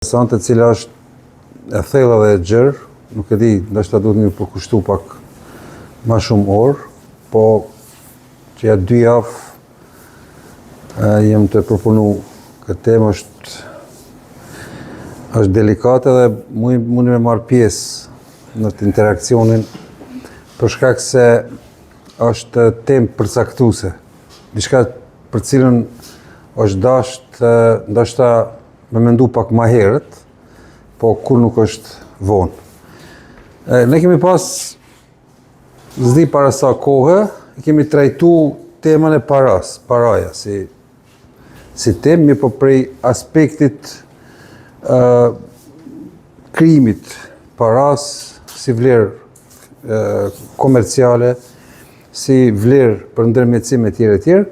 Interesante cila është e thella dhe e gjerë, nuk e di, ndoshta duhet më përkushtu pak më shumë orë, po që ja 2 javë jem të proponu këtë temë është delikate dhe mundi me marrë pjesë në të interakcionin për shkak se është temë përcaktuese, diçka për cilën është dashur ndoshta me mendu pak ma herët, po kur nuk është vonë. Ne kemi pas zdi para sa kohë, kemi trajtu temën e paraja, si temë, po prej aspektit krijimit paras, si vlerë komerciale, si vlerë për ndërmjetësim e tjerë,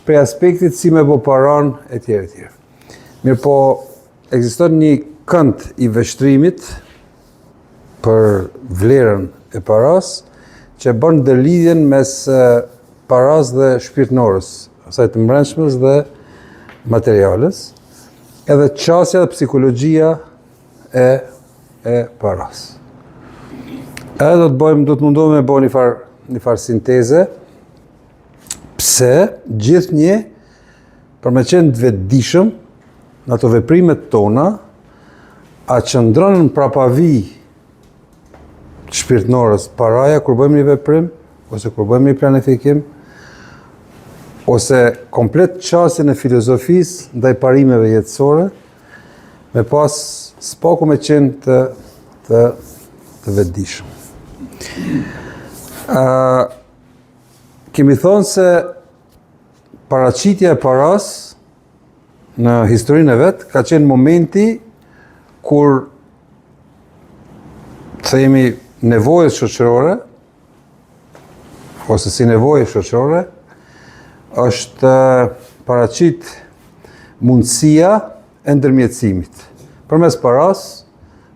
prej aspektit si me bo paran e tjerë. Mirë po, ekziston një kënd i veshtrimit për vlerën e paras, që bën ndërlidhjen mes paras dhe shpirtënorës, asaj të mbrëmshmes dhe materiales, edhe qasja dhe psikologjia e paras. Edhe do të mundohem me bëj një farë sinteze, pse gjithnjë për me qenë të vetëdijshëm në ato veprimet tona, a qëndron në prapavi shpirtënorës paraja kur bëjmë një veprim, ose kur bëjmë një planifikim, ose komplet qasjen e filozofisë ndaj parimeve jetësore, me pas s'paku me qenë të vetëdijshëm. Kemi thonë se paraqitja e paras në historinë e vetë ka qenë momenti kur themi nevojës shoqërore, ose si nevojë shoqërore, është paraqit mundësia e ndërmjetësimit. Përmes paras,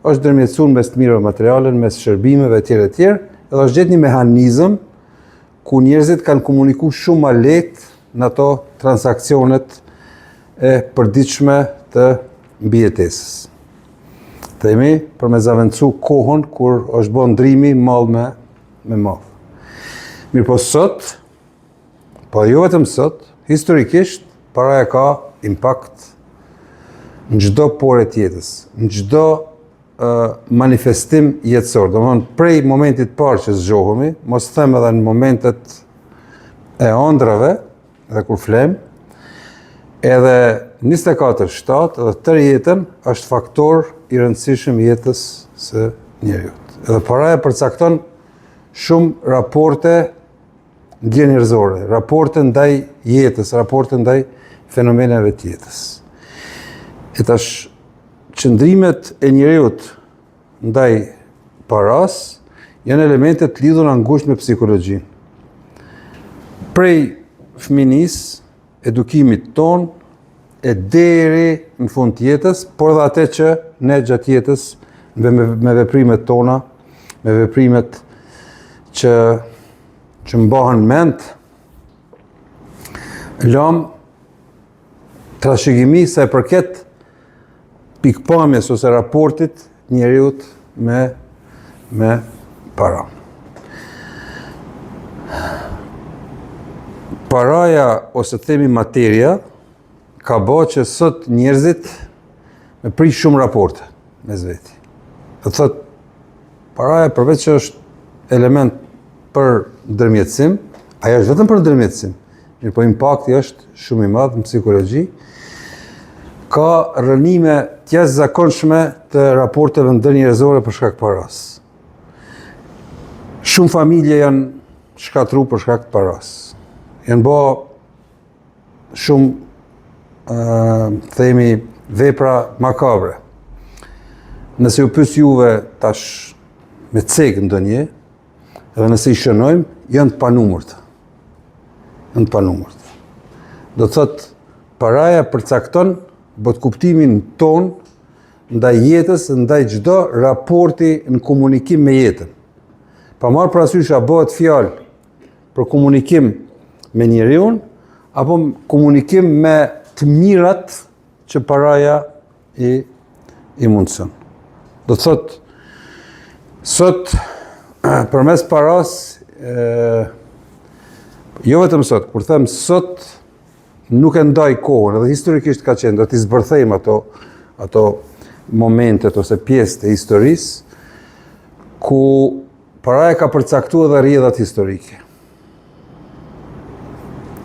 është ndërmjetësuar mes të mirëve materiale, mes shërbimeve e tjera, edhe është gjetë një mehanizëm ku njerëzit kanë komuniku shumë ma lehtë në ato transakcionet e përditshme të mbijetesës. Themi, për me zavendësu kohën kur është bën ndrimi mall me mall. Mirë po sot, po jo vetëm sot, historikisht, paraja ka impakt në çdo porë të jetës, në çdo manifestim jetësor. Domethënë, prej momentit parë që zgjohemi, mos them edhe në momentet e ëndrave, edhe kur flem, edhe 24/7 edhe tërë jetën është faktor i rëndësishëm jetës së njerëzit. Edhe paraja përcakton shumë raporte njerëzore, raporte ndaj jetës, raporte ndaj fenomeneve të jetës. E tash qëndrimet e njerëzit ndaj paras janë elemente të lidhura ngushtë me psikologjinë. Prej fëminisë, edukimit ton, e deri në fund të jetës, por dhe atë që ne gjatë jetës me veprimet tona, me veprimet që mbahen mend, lëm trashëgimi sa e përket pikpamjes ose raportit njeriut me para. Paraja, ose themi materia, ka bërë që sot njerëzit me prish shumë raporte mes veti. Dhe thot, paraja përveç që është element për ndërmjetësim, ajo është vetëm për ndërmjetësim, mirë po impakti është shumë i madh në psikologji, ka rënime të jashtëzakonshme të raporteve ndërnjerëzore për shkak paras. Shumë familje janë shkatruar për shkak të paras. Janë bë shumë themi vepra makabre. Nëse u pyes juve tash me cek ndonjë, edhe nëse i shënojmë, janë të panumërta. Janë të panumërta. Do të thotë, paraja përcakton bot kuptimin ton ndaj jetës, ndaj çdo raporti në komunikim me jetën. Pa marrë parasysh a bëhet fjalë për komunikim me njeriun, apo komunikim me të mirat që paraja i i mundëson. Do të thot, sot, përmes paras, jo vetëm sot, kur them sot, nuk e ndaj kohën, edhe historikisht ka qenë, do t'i zbërthejmë ato momentet ose pjesë të historisë, ku paraja ka përcaktuar edhe rrjedhat historike.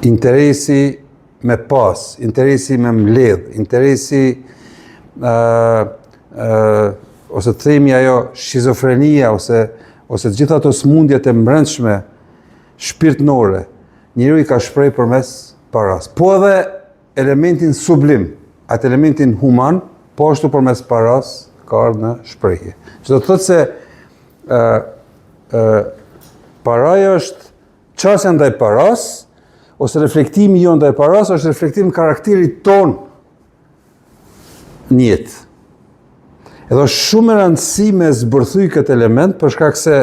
Interesi me pas, interesi me mbledh, interesi ose të themi ajo shizofrenia ose të gjitha ato smundjet e brendshme shpirtënore, njeriu i ka shpreh përmes paras. Po edhe elementin sublim, atë elementin human, po ashtu përmes paras ka ardhur në shprehje. Që do të thotë se paraja është çështja ndaj paras, ose reflektimi jo ndaj paras, është reflektim karakterit ton në jetë. Edhe është shumë e rëndësishme me zbërthy këtë element, për shkak se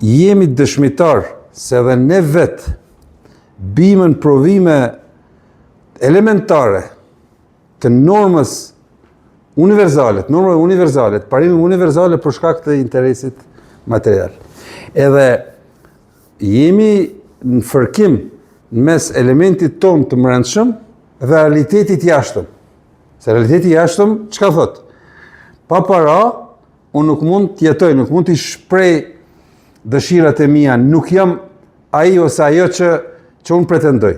jemi dëshmitar se edhe ne vetë bimën provime elementare të normës universale, parimeve universale për shkak të interesit material. Edhe jemi në fërkim mes elementit ton të brendshëm dhe realitetit jashtëm. Se realiteti jashtëm çka thot? Pa para, unë nuk mund të jetoj, nuk mund të shpreh dëshirat e mia, nuk jam ai ose ajo që unë pretendoj.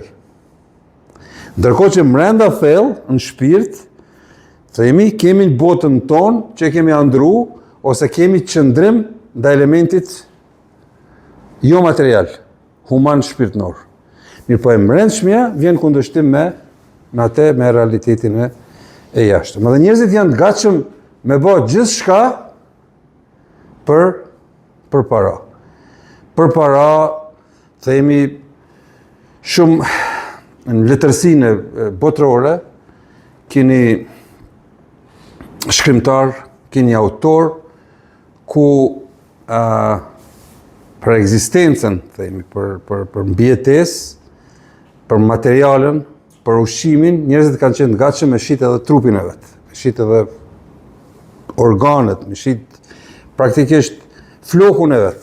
Ndërkohë që brenda thellë, në shpirt, kemi botën tonë që kemi andru, ose kemi qëndrim ndaj elementit jo material, human shpirtnor. Mirë po e brendshmja vjen kundërshtim me realitetin e jashtëm. Edhe njerëzit janë të gatshëm me bë gjithçka për para. Për para, themi shumë në letërsinë botërore, keni shkrimtar, keni autor, ku për ekzistencën, themi, për mbijetesë, për materialin, për ushqimin, njerëzit kanë qenë të gatshëm me shit edhe trupin e vet, me shit edhe organet, me shit praktikisht flokun e vet.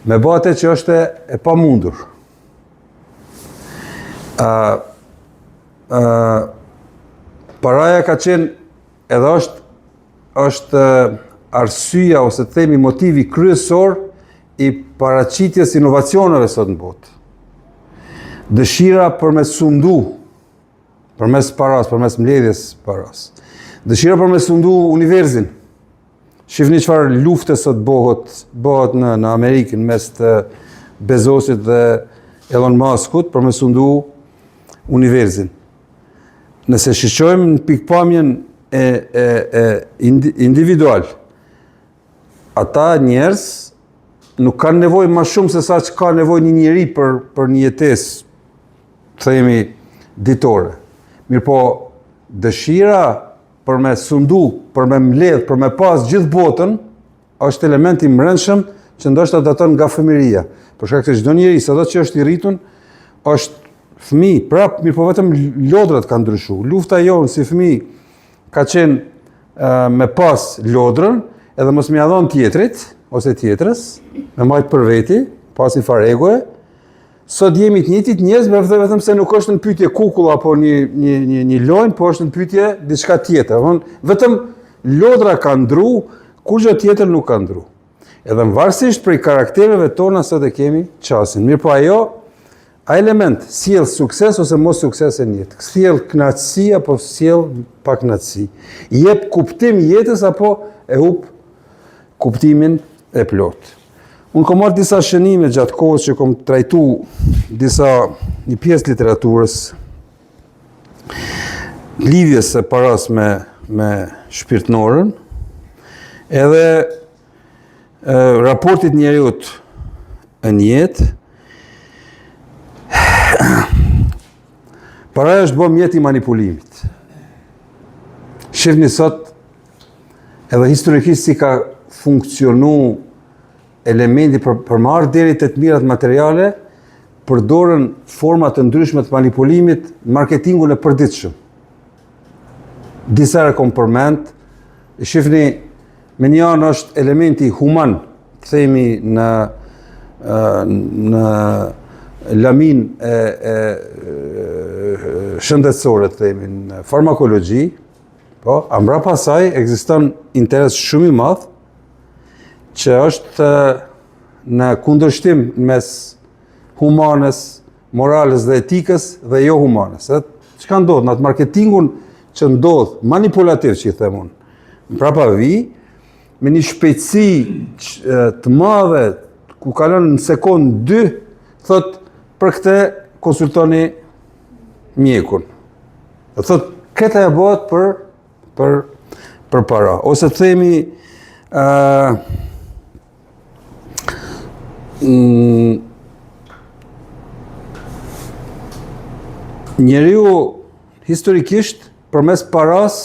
Me bë atë që është e pamundur. Paraja ka qenë edhe është arsyeja ose të themi motivi kryesor i paraqitjes inovacioneve sot në botë. Dëshira për me sundu, përmes paras, përmes mbledhjes paras. Dëshira për me sundu universin. Shifni çfarë lufte sot bëhet në Amerikën mes të Bezosit dhe Elon Muskut për me sundu universin. Nëse shiqojmë në pikpamjen individual, ata njerëz nuk kanë nevojë më shumë se sa që ka nevojë një njeri për një jetesë, themi, ditore. Mirëpo dëshira për me sundu, për me mbledh, për me pas gjithë botën, është element i brendshëm që ndoshta daton nga fëmijëria. Për shkak se çdo njeri sado që është i rritur, është fëmijë, prap, mirëpo vetëm lodrat kanë ndryshuar. Lufta jonë si fëmijë ka qenë me pas lodrën, edhe mos më ia dhon tjetrit ose tjetrës, me majt për veti, pas një farë egoe. Sot jemi të njëjtit njerëz, vetëm se nuk është në pyetje kukull apo një lojnë, po është në pyetje diçka tjetër. Vetëm lodra ka ndru, kurgjë tjetër nuk ka ndru. Edhe varësisht prej karaktereve tona sot e kemi çastin. Mirë po a element sjell sukses ose mos sukses në jetë. Sjell kënaqësi apo sjell pa kënaqësi. Jep kuptim jetës apo e hup kuptimin e plotë. Unë kom marrë disa shënime gjatë kohës që kom trajtu një pjesë literaturës, lidhjes së paras me shpirtënorën, edhe raportit njeriut në jetë. Paraja është bërë mjet i manipulimit. Shifni sot, edhe historikisht si ka funkcionu elementi për marrë deri të mirat materiale, përdorën forma të ndryshme të manipulimit, marketingun e përditshëm. disa herë kom përmend, shifni, me një anë është elementi human, themi në lamin e shëndetësore, themi, në farmakologji, po, mbrapa saj ekziston interes shumë i madh që është në kundërshtim mes humanes, morales dhe etikës dhe jo humanes. Çka ndodh në atë marketingun që ndodh manipulativ, që i them unë, mbrapa vi me një shpejtësi të madhe, ku kalon në sekond 2, thot për këtë konsultoni mjekun. Thot këta e bëhet për para. Ose të themi njeriu historikisht përmes paras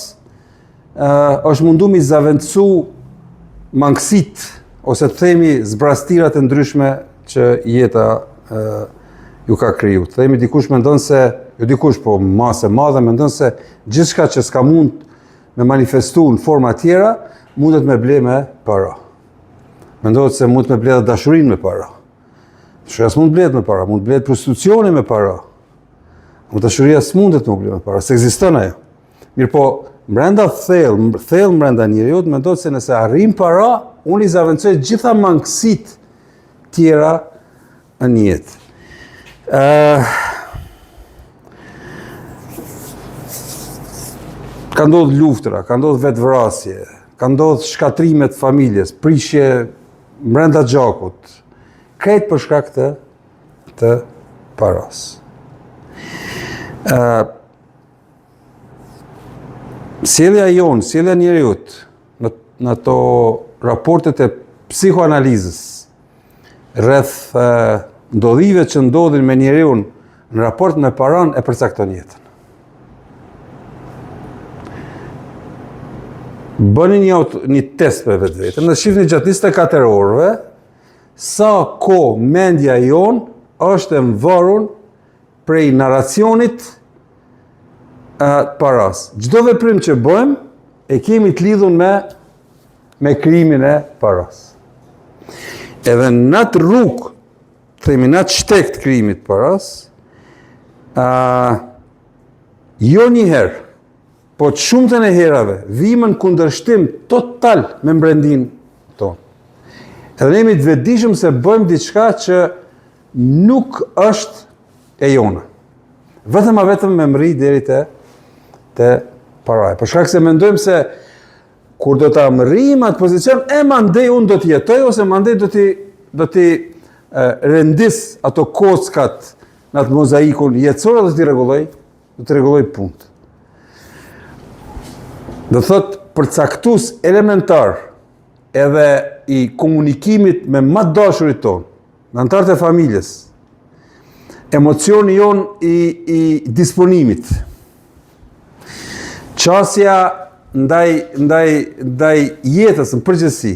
është mundu mi zavendësu mangësit, ose të themi zbrastirat e ndryshme që jeta ju ka kriju. Të themi dikush mendon se, jo dikush, po masë e madhe mendon se gjithçka që s'ka mund me manifestu në forma tjera, mundet me ble me para. Mendohet se mund me ble dhe dashurin me para. Dashuria s'mund blet me para, mund blet prostitucioni me para. Dashuria s'mundet me ble me para, se ekziston ajo. Mirë po, brenda thellë brenda njeriut, mendohet se nëse arrim para, unë i zavendsoj gjitha mangësit tjera në jetë. Ka ndodhë luftra, ka ndodhë vetvrasje, ka ndodhë shkatrimet familjes, prishje brenda gjakut, krejt për shkak të paras. Sjellja jonë, sjellja njeriut në ato raportet e psikoanalizës rreth ndodhive që ndodhin me njeriun në raport me paran e përcakton jetën. Bëni një test për vetë vetëm, dhe shifni gjatë 24 orëve, sa ko mendja jonë është e mvarur prej narracionit paras. Çdo veprim që bëjmë, e kemi të lidhur me krimin e paras. Edhe në atë rrugë, themi në atë shtek të krimit paras, jo një herë, po të shumtën e herave, vimën kundërshtim total me mbrendin tonë. Edhe ne jemi të vetëdijshëm se bëjmë diçka që nuk është e jona. Vetëm me mri deri te paraja. Për shkak se mendojmë se kur do ta mrim atë pozicion, mandej unë do të jetoj, ose mandej do t'i rendis ato kockat në atë mozaikun jetësore, do t'i rregulloj punët. Do thot përcaktues elementar edhe i komunikimit me më dashurit tonë, në antarët e familjes, emocioni jon i disponimit, qasja ndaj jetës në përgjithësi,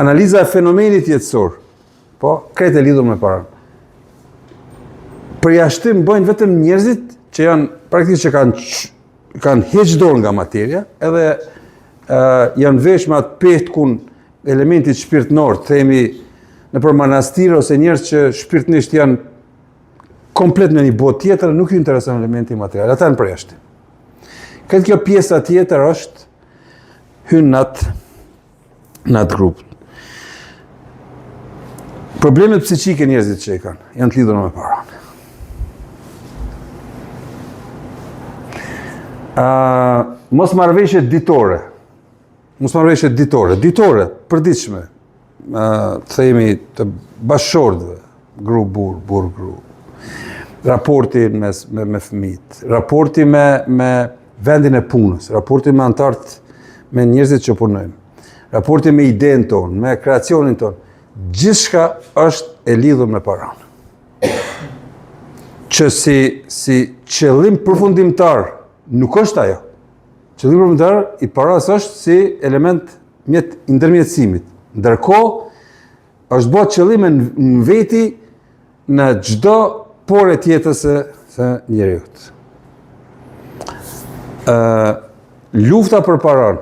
analiza e fenomenit jetësor, po, krejt e lidhur me paran. Përjashtim bëjnë vetëm njerëzit që janë praktikisht që kanë heq dorë nga materja, edhe janë vesh me atë petkun elementit shpirtnor, themi në për manastir, ose njerëz që shpirtnisht janë komplet në një botë tjetër, nuk ju intereson elementi material, ata janë përjashtim. Këtë kjo pjesa tjetër është hynë në atë grupë. Problemet psiqike njerëzit që i kanë, janë të lidhur me paran. Mos marrëveshje ditore, përditshme, themi të bashkëshortëve, gru burr gru, raporti me fëmijët, raporti me vendin e punës, raporti me antarët, me njerëzit që punojmë, raporti me idenë tonë, me kreacionin tonë, gjithçka është e lidhur me paran. Që si qëllim përfundimtar nuk është ajo. Qëllimi përfundimtar i paras është si element ndërmjetësimit. Ndërkohë është bërë qëllime në veti në çdo porë tjetër se njeriut. lufta për paran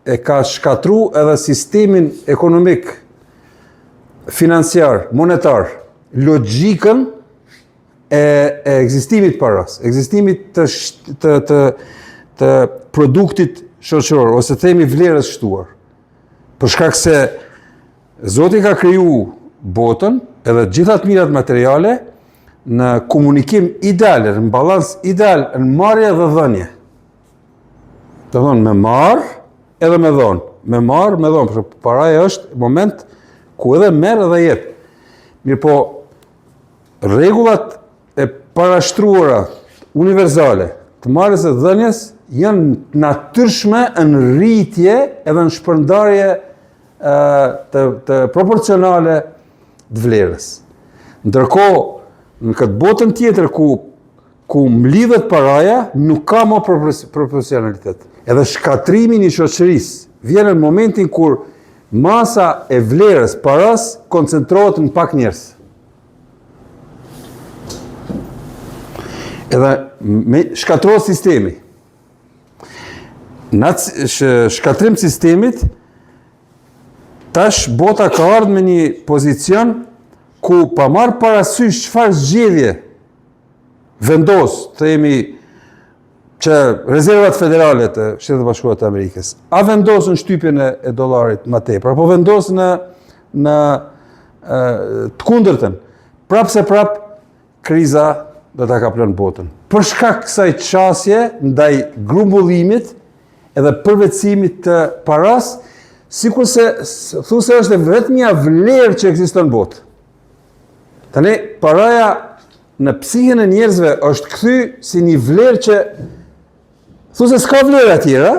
e ka shkatru edhe sistemin ekonomik, financiar, monetar, logjikën e ekzistimit paras, ekzistimit të produktit shoqëror, ose themi vlerës shtuar. Për shkak se Zoti ka kriju botën edhe gjithat mirat materiale në komunikim ideal, në balans ideal, në marrje dhe dhënje. Të thonë me marrë edhe me dhonë. Me marrë, me dhonë, për paraja është moment ku edhe merë edhe jep. Mirë po, rregullat e parashtruara universale të marrjes e dhënjes janë natyrshme në rritje edhe në shpërndarje të proporcionale të vlerës. Ndërkohë, në këtë botën tjetër ku mlidhet paraja, nuk ka më proporcionalitet. Edhe shkatrimi i shoqërisë vjen në momentin kur masa e vlerës paras koncentrohet në pak njerëz. Edhe shkatrohet sistemi. Në shkatrim sistemit, tash bota ka ardhur me një pozicion ku pa marrë parasysh çfarë zgjedhje vendos, themi që rezervat federale të Shtetit Bashkuar të Amerikës, a vendos në shtypjen e dollarit më tepër, apo vendos në të kundërtën. Prapse kriza do ta kaplon botën. Për shkak kësaj çësje ndaj grumbullimit edhe përvetësimit të paras, sikurse thosë është vetmja vlerë që ekziston në botë. Tani paraja në psihen e njerëzve është kthy si një vlerë që thosë s'ka vlerë tjera.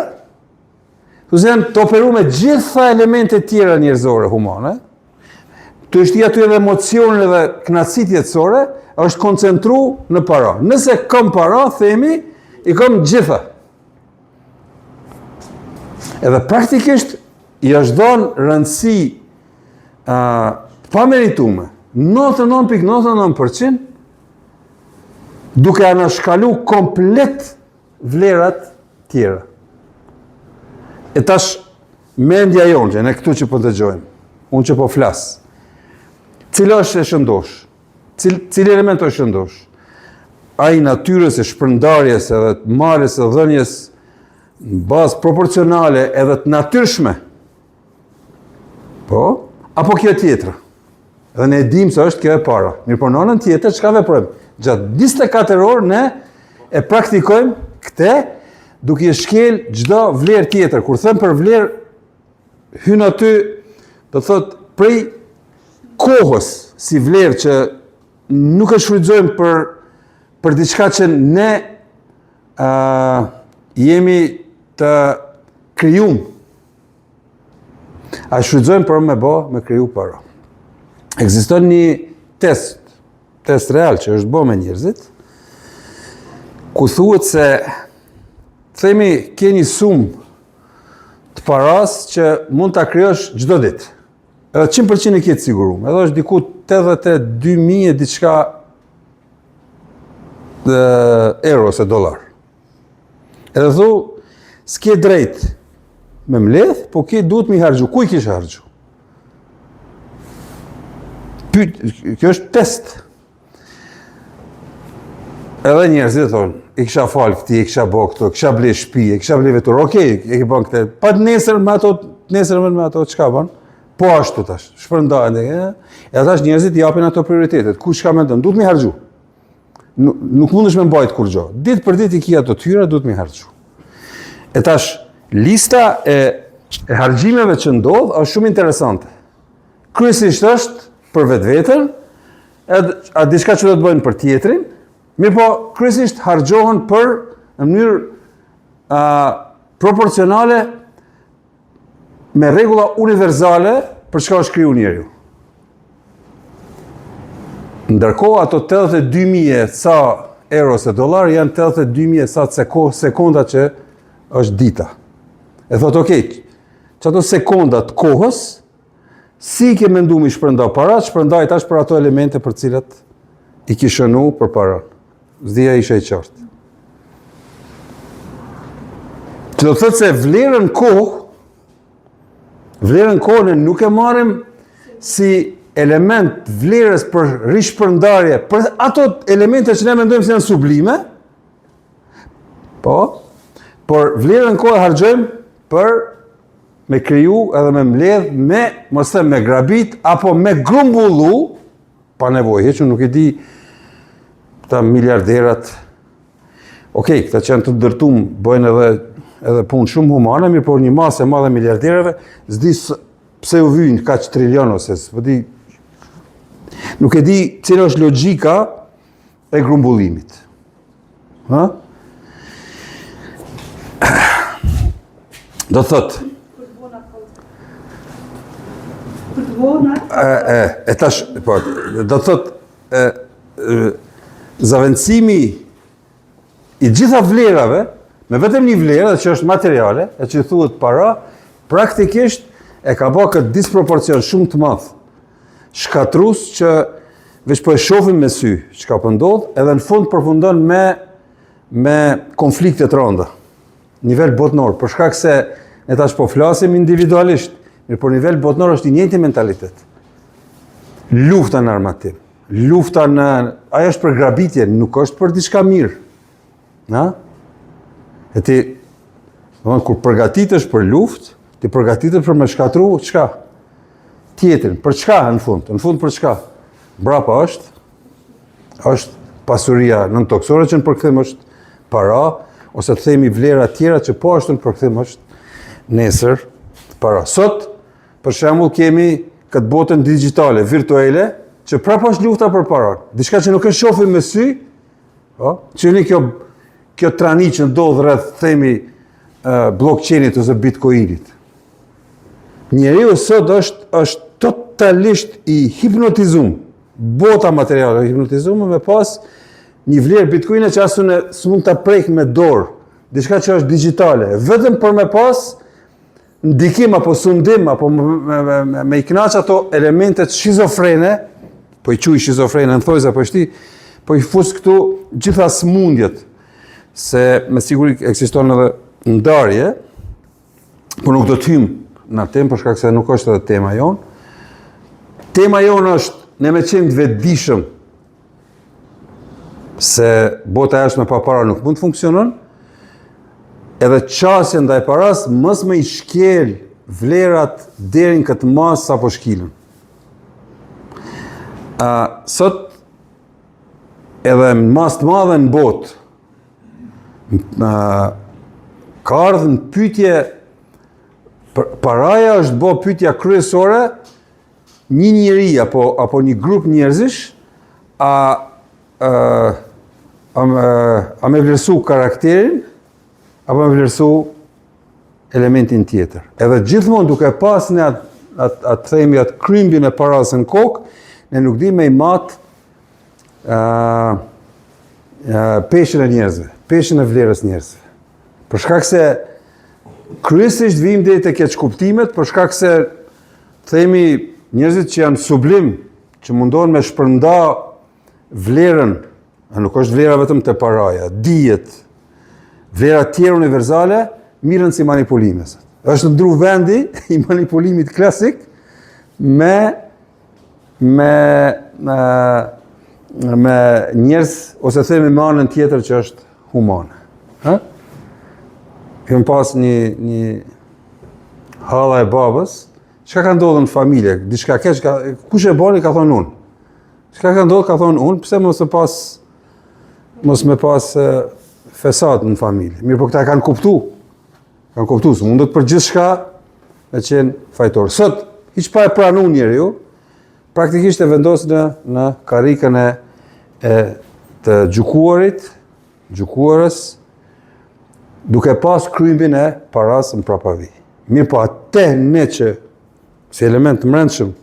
Thosë janë të operu me gjitha elementet tjera njerëzore humane. Të është aty edhe emocione dhe kënaqësi jetësore, është koncentru në para. Nëse kam para, themi, i kam gjitha. Edhe praktikisht i është dhënë rëndësi pa meritume, 99.99%, duke anashkalu komplet vlerat tjera. E tash mendja jonë, që ne këtu që po dëgjojmë, unë që po flas, cila është e shëndosh? Cili element është shëndosh? Ai natyrës e shpërndarjes edhe të marrjes e dhënjes në bazë proporcionale edhe të natyrshme. Po? Apo kjo tjetra? Edhe ne dim se është kjo e para. Mirë po në anën tjetër, çka veprojmë? Gjatë 24 orë ne e praktikojmë këtë duke i shkel çdo vlerë tjetër. Kur them për vlerë, hyn aty, do thotë prej kohës si vlerë që nuk e shfrytëzojmë për diçka që ne jemi të krijum. A shfrytëzojmë për me kriju para. Ekziston një test real që është bërë me njerëzit, ku thuhet se themi ke një sumë të paras që mund ta krijosh çdo ditë. Edhe 100% e ke të siguruar. Edhe është diku 82.000 diçka euro ose dollar. Edhe thu, s'ke drejt me mbledh, po ke duhet mi harxhu. Ku i kish harxhu? Kjo është test. Edhe njerëzit thonë, i kisha falë këti, i kisha bë këto, kisha ble shtëpi, i kisha ble vetur. Okej, e ke bën këtë. Pa nesër me ato çka bën? Po ashtu tash, shpërndahen e tash njerëzit i japin ato prioritetet. Kush ka mendon, duhet mi harxhu. Nuk mundesh me mbajt kur gjë. Ditë për ditë i ki ato tyra, duhet mi harxhu. E tash lista e harxhimeve që ndodh është shumë interesante. Kryesisht është për vetveten, a diçka që do të bëjnë për tjetrin, mirë po kryesisht harxhohen në mënyrë proporcionale me rregulla universale për çka është kriju njeriu. Ndërkohë ato 82.000 sa euro ose dollar janë 82.000 sa sekonda që është dita. E thot, okej, që ato sekondat kohës, si ke mendu mi shpërnda parat, shpërndaj tash për ato elemente për cilat i ki shënu për parat. Zdia ishe i qartë. Që do të thotë se vlerën kohë nuk e marrim si element vlerës për rishpërndarje, për ato elemente që ne mendojmë se janë sublime, por vlerën kohë harxojmë për me kriju edhe me mbledh, mos them me grabit, apo me grumbullu, pa nevojë, që nuk e di këta miliarderat. Okej, këta që janë të dërtum, bëjnë edhe punë shumë humane, mirë por një masë e madhe miliarderave, s'di pse u vyjnë kaq trilion ose s'di. Nuk e di cila është logjika e grumbullimit. Ha? Do thotë do thotë zavendësimi i gjitha vlerave, me vetëm një vlerë, që është materiale, e që thuhet para, praktikisht e ka bërë këtë disproporcion shumë të madh, shkatrus që veç po e shohim me sy çka po ndodh, edhe në fund përfundon me konflikte të rënda. Nivel botnor, për shkak se ne tash po flasim individualisht, mirë por nivel botnor është i njëjti mentalitet. Lufta në armatim, ajo është për grabitje, nuk është për diçka mirë. Na? E ti, kur përgatitesh për luftë, ti përgatitesh për me shkatru, çka? Tjetrin, për çka në fund? Në fund për çka? Brapa është pasuria nëntoksore që në përkthim është para, ose të themi vlera tjera që po ashtu në përkthim është nesër para. Sot, për shembull, kemi këtë botën digjitale, virtuale, që prapë është lufta për para. Diçka që nuk e shohim me sy, që një kjo trani që ndodh rreth themi blockchainit ose bitcoinit. Njeriu sot është totalisht i hipnotizuar. Bota materiale i hipnotizuar me pas një vlerë bitcoine që asun s'mund ta prek me dorë, diçka që është digjitale, vetëm për me pas ndikim apo sundim apo me i kënaq ato elementet shizofrene, po i quaj shizofrene në thojza po i fus këtu gjitha smundjet, se me siguri ekziston edhe ndarje, por nuk do të hym në temë për shkak se nuk është edhe tema jon. Tema jon është ne me qenë të vetëdijshëm se bota jashtë me pa para nuk mund të funksionon, edhe qasja ndaj paras mos me i shkel vlerat deri në këtë masë apo shkilën. Sot edhe në masë të madhe në botë ka ardhur në pyetje, paraja është bë pyetja kryesore, një njeri apo një grup njerëzish a me vlerësu karakterin apo me vlerësu elementin tjetër. Edhe gjithmonë duke pas ne atë themi atë krymbjen e parasë në kokë, ne nuk di me i matë peshën e njerëzve, peshën e vlerës njerëzve. Për shkak se kryesisht vim deri te keq kuptimet, për shkak se themi njerëzit që janë sublim, që mundohen me shpërnda vlerën, nuk është vlera vetëm te paraja, dijet, vlera tjera universale, mirën si manipulime. Është ndru vendi i manipulimit klasik me njerëz, ose themi me anën tjetër që është humane. Kemi pas një halla e babës, çka ka ndodhur në familje, diçka keq, kush e bani ka thonë unë. Çka ka ndodhur ka thonë unë, pse mos me pas fesat në familje. Mirë, po këta kanë kuptu, se mundot për gjithçka me qenë fajtor. Sot, hiç pa e pranuar njeriu, praktikisht e vendos në karrikën e të gjykuarës, duke pas krymbin e paras në prapavi. Mirë po atë ne që si element të mbrëmshëm,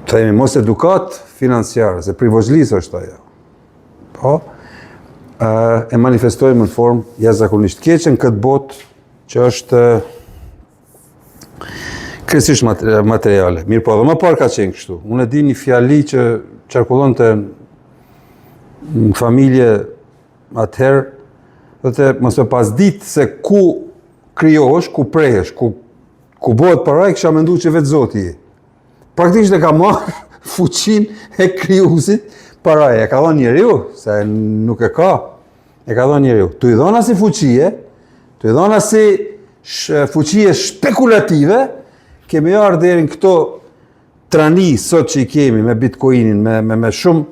themi mos edukat financiare, se privozhlisë është ajo. Po, e manifestojmë në formë jashtëzakonisht keqe në këtë botë që është kryesisht materiale. Mirë po, edhe më parë ka qenë kështu. Unë e di një fjali që qarkullonte në familje atëherë, Thotë mos e pas ditë se ku krijohesh, ku prehesh, ku bëhet para, kisha menduar që vetë Zoti je. Praktikisht e ka marrë fuqinë e krijuesit para, e ka dhënë njeriu, se nuk e ka. E ka dhënë njeriu. Tu i dhona si fuqie, tu i dhona si fuqie spekulative, kemi ardhur deri në këto trani sot që i kemi me Bitcoinin, me shumë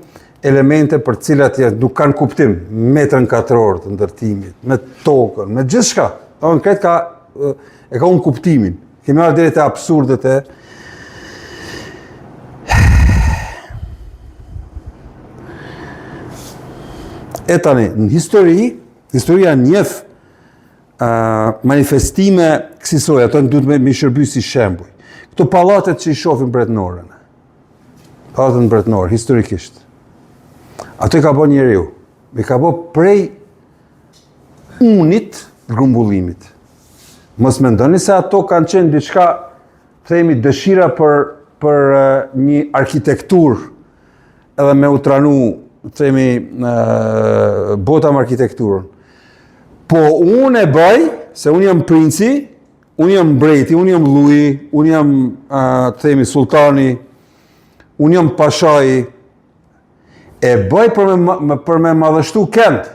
elemente për cilat nuk kanë kuptim, metrën katror të ndërtimit, me tokën, me gjithçka. Domethënë këtë e ka unë kuptimin. Kemi ardhur deri te absurdet e tani, në historia njeh manifestime kësaj, ato duhet me shërby si shembuj. Këto pallatet që i shohim mbretënorën. Pallatet mbretënore historikisht. Ato i ka bërë njeriu. I ka bërë prej unit grumbullimit. Mos mendoni se ato kanë qenë diçka, themi, dëshira për një arkitektur edhe me u tranu, themi, bota me arkitekturën. Po unë e bëj, se unë jam princi, unë jam mbreti, unë jam luji, unë jam, themi, sultani, unë jam pashaji, e bëj për me madhështu kënd.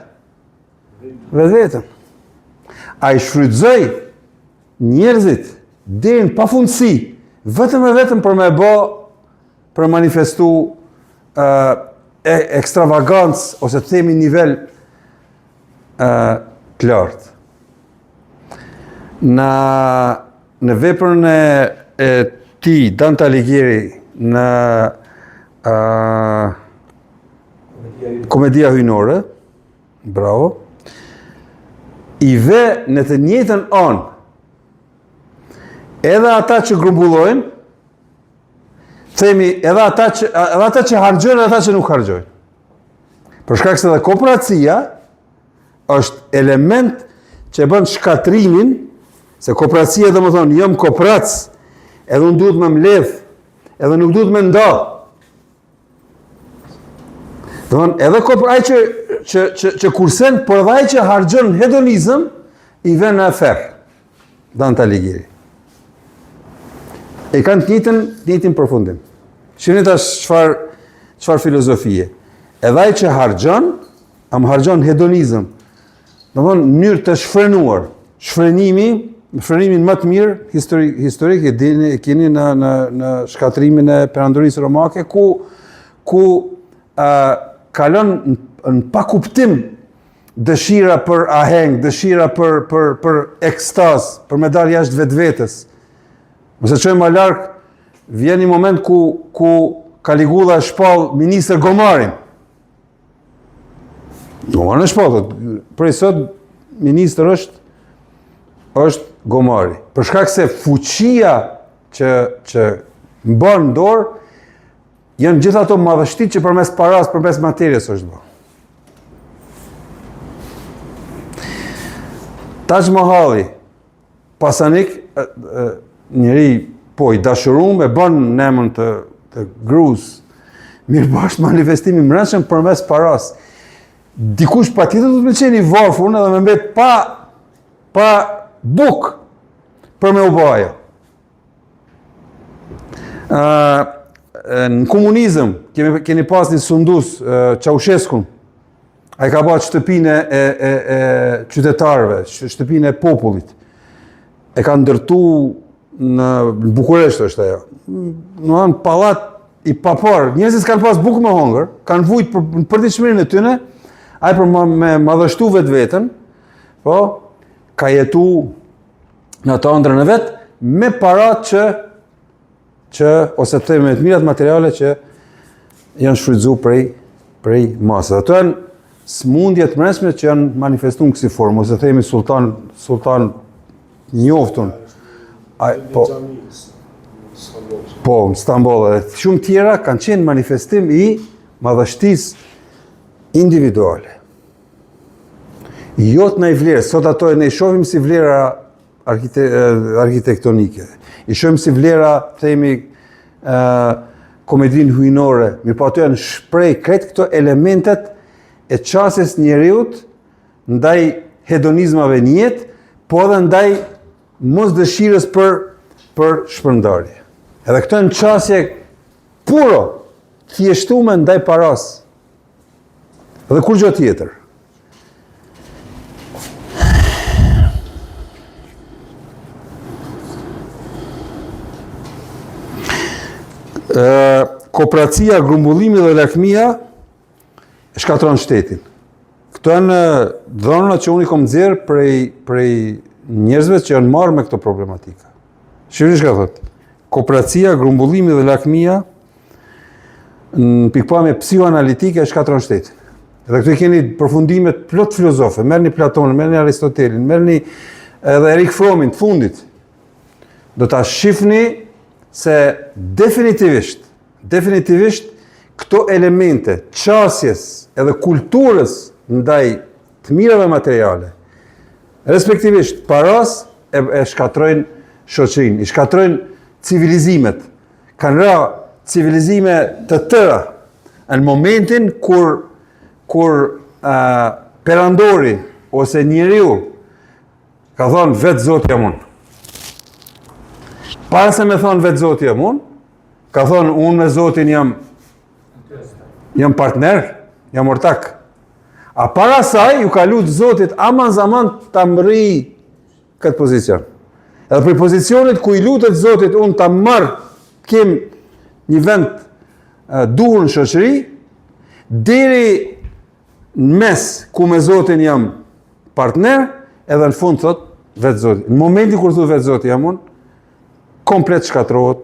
Vetëm. A i shfrytëzoj njerëzit deri në pafundësi, vetëm e vetëm për me bë, për manifestu ekstravagancë, ose të themi nivel të lartë. Në veprën e ti, Dante Alighieri, në Komedia hyjnore, bravo, i ve në të njëjtën anë, edhe ata që grumbullojnë, themi, edhe ata që harxojnë, edhe ata që nuk harxojnë. Për shkak se edhe kooperacia është element që bën shkatrimin, se kooperacia do të thonë, jam kooperac, edhe unë duhet me mbledh, edhe nuk duhet me nda. Do thonë, edhe ai që kursen, por edhe ai që harxhon hedonizëm, i vjen në afer. Dante Alighieri. E kanë të njëjtin përfundim. Shihni tash çfarë filozofie. Edhe ai që harxhon, harxhon hedonizëm. Do thonë, në mënyrë të shfrenuar. Shfrenimin më të mirë historik e keni në shkatrimin e perandorisë romake, ku kalon në pakuptim dëshira për aheng, dëshira për ekstaz, për me dalë jashtë vetvetes. Mëse çojmë më larg, vjen një moment ku Caligula shpall ministër Gomarin. Gomarin e shpall, prej sot ministër është Gomari. Për shkak se fuqia që mban dorë, janë gjithë ato madhështit që përmes paras, përmes materjes është bërë. Taj Mahalli, pasanik, njëri i dashurum, e bën në emën të grus, mirë bashkë manifestimi mbrëmshëm përmes paras. Dikush patjetër do të më qenë i varfër edhe me mbet pa buk për me u bë ajo. Në komunizëm keni pas një sundus, Ceaușescu, ai ka bërë shtëpinë e qytetarëve, shtëpinë e popullit. E ka ndërtu në Bukuresht është ajo. Në pallat i papar, njerëzit kanë pas bukë me hongër, kanë vujt për përditshmërinë e tyre, ai për me madhështu vetveten, po ka jetu në ato ëndrën e vet me parat që ose të themi me të mirat materiale që janë shfrytzuar prej masës. Ato janë smundje të mërshme që janë manifestuar në kësi formë, ose themi sultan njoftun. Po, në Stamboll dhe shumë tjera kanë qenë manifestim i madhështisë individuale. Jo të i vlerë, sot ato ne i shohim si vlera arkitektonike. I shohim si vlera, themi, komedinë hyjnore, mirë po ato janë shprej kretë këto elementet e qasjes njeriut ndaj hedonizmave në jetë, po edhe ndaj mos dëshirës për shpërndarje. Edhe këto në qasje puro, thjeshtume ndaj paras. Dhe kur gjë tjetër. Kooperacia, grumbullimi dhe lakmia e shkatron shtetin. Këto janë dhëna që unë i kom nxjerr prej njerëzve që janë marrë me këto problematika. Shihni çka thotë. Kooperacia, grumbullimi dhe lakmia në pikpamje psihoanalitike e shkatron shtetin. Edhe këtu keni përfundimet plot filozofe, merrni Platonin, merrni Aristotelin, merrni edhe Erik Frommin të fundit. Do ta shihni se definitivisht këto elemente qasjes edhe kulturës ndaj të mirave materiale, respektivisht paras e shkatrojnë shoqërinë, i shkatrojnë civilizimet. Kanë ra civilizime të tëra në momentin kur perandori ose njeriu ka thonë vetë Zoti jam unë. Para se me thonë vetë Zoti jam unë, ka thonë unë me Zotin jam partner, jam ortak. A para saj ju ka lutë Zotit aman zaman të mri këtë pozicion. Edhe për pozicionit ku i lutët Zotit unë të marrë kem një vend duhur në shoqëri, deri në mes ku me Zotin jam partner, edhe në fund thot vetë Zotit. Në momenti kur thot vetë Zotit jam unë, komplet shkatrohet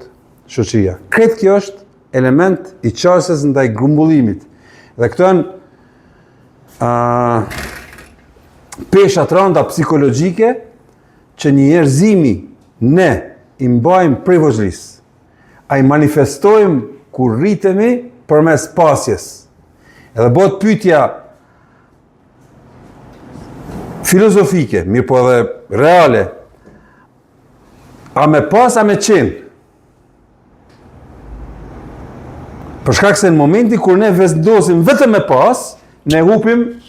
shoqëria. Këtë kjo është element i qasjes ndaj grumbullimit. Dhe këto janë pesha të rënda psikologjike që një njerëzimi ne i mbajmë prej vogëlisë. Ai manifestojmë kur rritemi përmes pasjes. Edhe bëhet pyetja filozofike, mirë po edhe reale, a me pas, a me qenë? Për shkak se në momenti kur ne vendosim vetëm me pas, ne hupim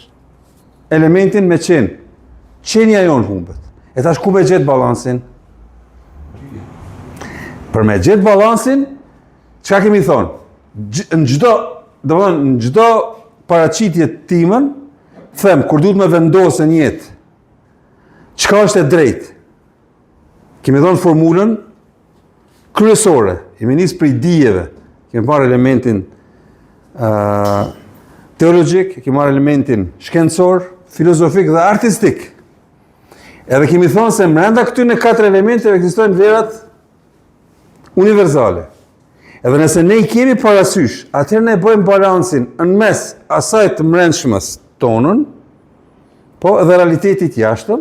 elementin me qenë. Qenja jonë humbet. E tash ku me gjetë balansin? Për me gjetë balansin, çka kemi thonë? Në çdo paraqitje timën, them, kur duhet me vendosë një jetë, çka është e drejtë? Kemi thonë formulën kryesore, jemi nisë prej dijeve, kemi parë elementin teologjik, kemi marrë elementin shkencor, filozofik dhe artistik. Edhe kemi thonë se brenda këtyre 4 elementeve ekzistojnë vlerat universale. Edhe nëse ne i kemi parasysh, atëherë ne bëjmë balansin në mes asaj të brendshmës tonën, po edhe realitetit jashtëm,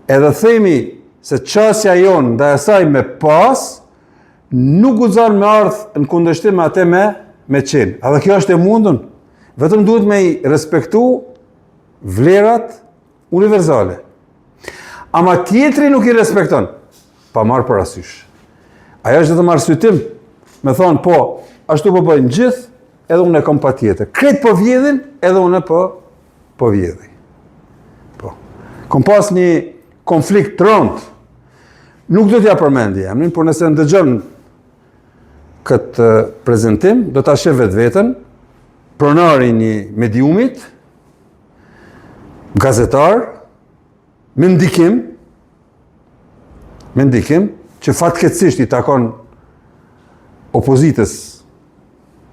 edhe themi se qasja jonë ndaj asaj me pas, nuk guxon me ardhë në kundërshtim me atë me qenë. A dhe kjo është e mundun? Vetëm duhet me i respektu vlerat universale. Ama tjetri nuk i respekton, pa marrë parasysh. Ajo është vetëm arsyetim, me thonë, po, ashtu po bëjnë gjithë, edhe unë e kam pa tjetër. Kretë po vjedhin, edhe unë e po vjedhi. Po. Kom pas një konflikt të rëndë. Nuk do t'ja përmendi emrin, por nëse ndëgjon këtë prezentim, do t'a shef vetveten, pronari një mediumit, gazetar, me ndikim, që fatkeqësisht i takon opozitës,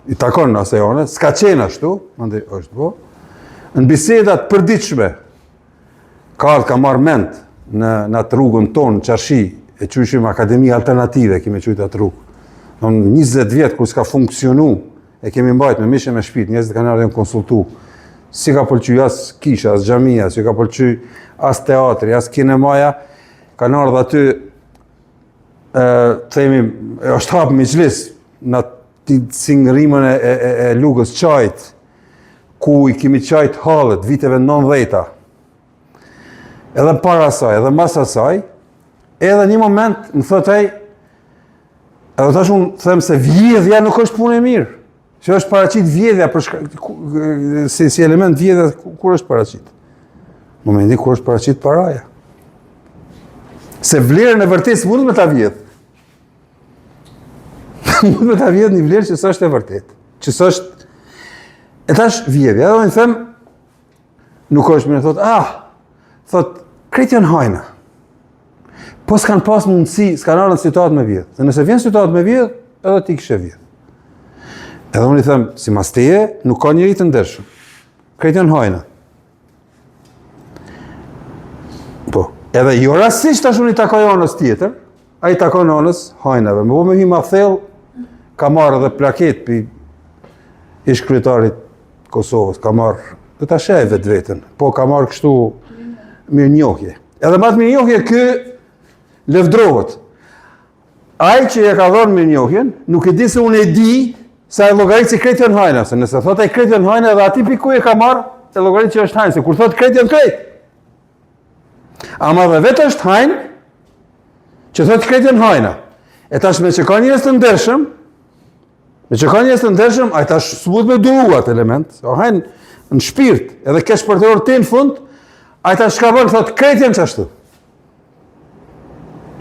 i takon asajone, s'ka qenë ashtu, mandi është po, në bisedat përditshme, ka marrë mend në atë rrugën tonë, qarshi, e quajmë Akademi Alternative, kemi quajtur atë rrugë. Në 20 vjetë kur s'ka funksionu, e kemi mbajt me mishe me shpit, njerëzit kanë ardhur të konsultu. Si ka pëlqy as kisha, as xhamia, si ka pëlqy as teatri, as kinemaja, kanë ardhur aty themi është hap mixhlis në singrimën e lugës qajt, ku i kemi qajt hallet viteve 90-ta. Edhe para saj, edhe mas asaj, edhe një moment më thotaj, edhe tash unë them se vjedhja nuk është punë e mirë. Që është paraqit vjedhja si element vjedhja kur është paraqit. Momenti kur është paraqit paraja. Se vlerën e vërtet s'mund me ta vjedh. Mund me ta vjedh një vlerë që s'është e vërtet. Që s'është... E tash vjedhja, edhe më them, nuk është më thot, Kristjan Hajna. Po s'kan pas mundësi, s'kan ardhur në situatë me vjedh. Se nëse vjen situatë me vjedh, edhe ti kishe vjedh. Edhe unë i them, si mas teje, nuk ka njëri të ndershëm. Kristjan Hajna. Po, edhe jo rastisht tash unë i takoj anës tjetër, a i takon anës Hajnave. Më me hima thellë, ka marrë edhe plaket për ish kryetarit Kosovës, ka marrë, dhe ta shej vetë vetën, po ka marrë kështu mirënjohje. Edhe matë mirënjohje kë lëvdrohet. Ai që e ka dhënë mirënjohjen, nuk e di se unë e di sa e llogarit si Kristjan Hajna, se nëse thot ai Kristjan Hajna edhe ati piku e ka marrë, e llogarit që është Hajna, se kur thot Kristjan krejt. Ama dhe vetë është Hajnë, që thot Kristjan Hajna. E tash me që ka njës të ndershëm, ai tash s'mund me duru atë element, o Hajnë në shpirt, edhe ke shpërtëror ti në fund, ai tash ka vënë thot Kristjan qashtu.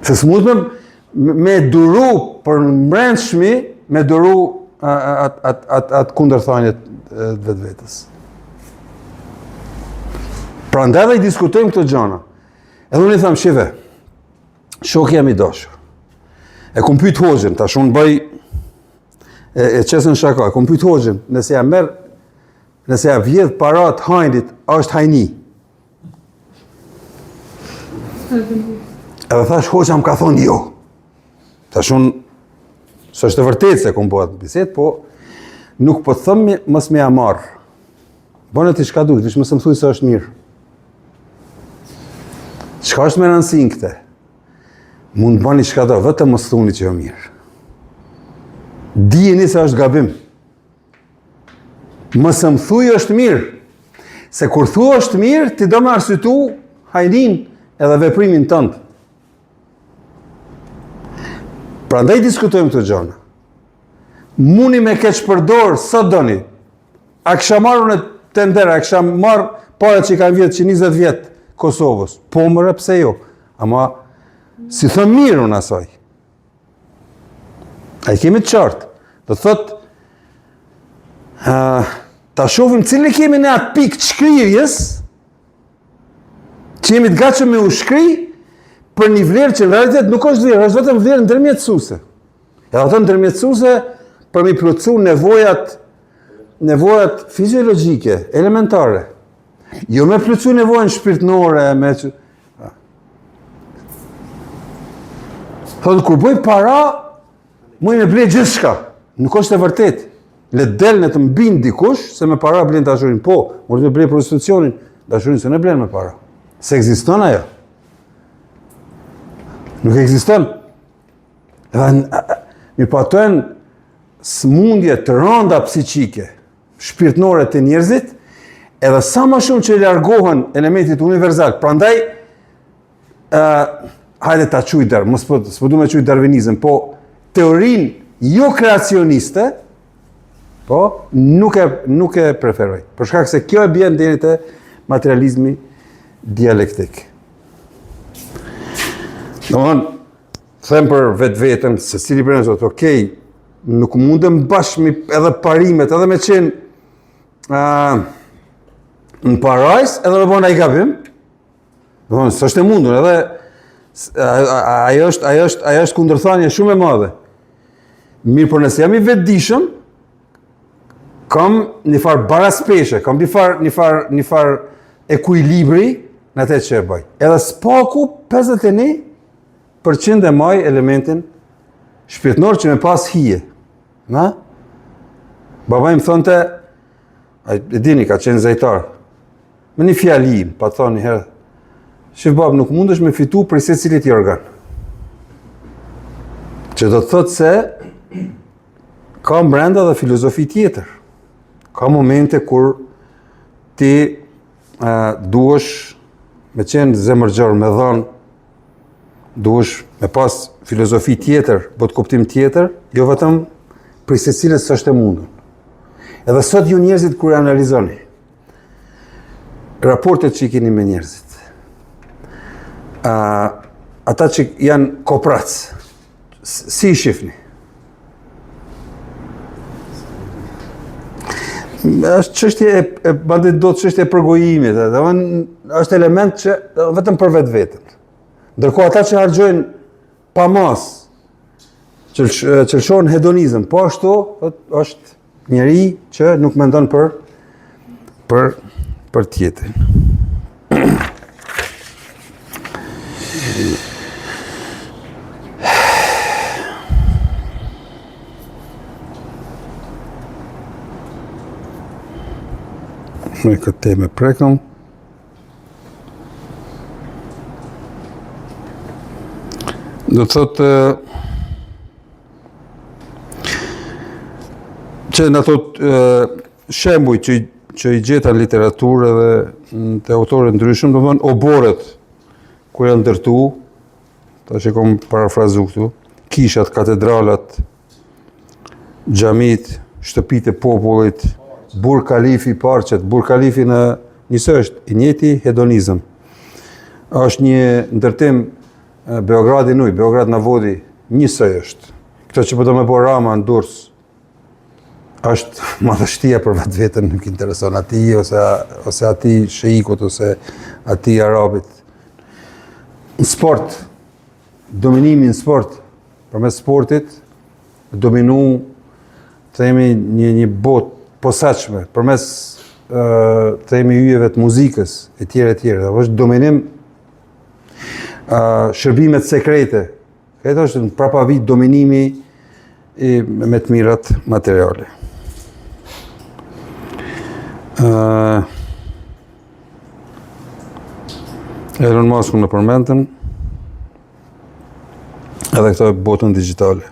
Se s'mund me duru për mbrendshmi, me duru atë kundërthanjet vetë vetës. Pra ndaj dhe i diskutojmë këtë gjana. Edhe unë i thamë, shive, shok jam i dashur. E kom pyet hoxhën, tash unë bëj e qesën shaka, kom pyet hoxhën, nëse ja vjedh parat Hajnit, është Hajni. Edhe thash hoxha më ka thonë jo. Tash unë, së është të vërtet se kom bëhet biset, po nuk po thëmë mës me ja marrë. Bënë ti shka duhet, vish mësë më thuj se është mirë. Shka është me nënsin këte? Mund bëni shka do, vëtë mos thuni që jo mirë. Dijeni se është gabim. Mësë më thuj është mirë. Se kur thu është mirë, ti do me arsytu Hajnin edhe veprimin tëndë. Pra ndaj diskutojmë të gjona. Muni me keq përdor, sot doni. A kësha marrë në tendera, a kësha marrë para që i kanë vjetë që 20 vjetë Kosovës. Po mëre pse jo. Ama si thëmë mirë unë asaj. A i kemi të qartë. Do thot, ta shofim cili kemi në atë pikë të shkrirjes, që jemi të gatshëm me u shkri, për një vlerë që në realitet nuk është vlerë, është vetëm vlerë ndërmjetësuese. Edhe ato ndërmjetësuese për mi plotësu nevojat fiziologjike, elementare. Jo me plotësu nevojën shpirtnore, me që... Thotë, kur bëj para, muj me blej gjithë shka. Nuk është e vërtet. Le del në të mbin dikush, se me para blen dashurin. Po, mërë të blej prostitucionin, dashurin se ne blen me para. Se ekziston ajo. Nuk ekziston. Mi patojnë smundje të rënda psiqike, shpirtnore të njerëzit, edhe sa ma shumë që largohen elementit universal. Prandaj, hajde ta quj darë, s'po du me quj darwinizëm, po teorin jo kreacioniste, po, nuk e preferoj. Për shkak se kjo e bjen deri te materializmi dialektik. Domthon, them për vetveten se cili për ne thotë, okay, nuk mundem bashkë edhe parimet, edhe me qenë në parajs, edhe me bëna i gabim. Domthon, s'është e mundur, edhe ajo është kundërthanie shumë e madhe. Mirë, por nëse jam i vetëdijshëm, kam një farë baraspeshe, kam një farë ekuilibri në atë që e bëj. Edhe spaku 51% e maj elementin shpirtnor që me pas hije. Na? Baba im thonte, e dini ka qenë zejtar, me një fjalim, pa thonë një herë, shif bab, nuk mundesh me fitu për se cilit i organ. Që do të thotë se ka brenda dhe filozofi tjetër. Ka momente kur ti duhesh me qenë zemërgjor, me dhënë, duhesh me pas filozofi tjetër, bot kuptim tjetër, jo vetëm për se cilës është e mundën. Edhe sot ju njerëzit kur e analizoni, raportet që i keni me njerëzit. Ata që janë koprac, si i shifni? Është çështje e bandit do të çështje e përgojimit, është element që vetëm për vetveten. Ndërkohë ata që harxojnë pa mas, që lëshon hedonizëm, po ashtu është njeri që nuk mendon për tjetrin. Me këtë temë prekëm. Do të thotë që në ato shembuj që i gjeta në literaturë dhe të autorët ndryshëm, do të thonë oborët kur janë ndërtu, tash e kam parafrazu këtu, kishat, katedralat, xhamit, shtëpitë e popullit, Burj Khalifi i parë, Burj Khalifi në njësë është i njëjti hedonizëm. Është një ndërtim Beogradi nuj, Beograd në vodi, njësë është. Këto që përdo me bo Rama në Durrës, është madhështia për vetë vetën, nuk intereson ati, ose ati sheikut, ose ati arabit. Në sport, dominimi në sport, përmes sportit, dominu, themi një botë posaçme, përmes themi hyjeve të muzikës, e tjere. Është dominim shërbimet sekrete. Këto është në prapavit dominimi me të mirat materiale. Elon Musk në përmendën, edhe këto e botën digjitale.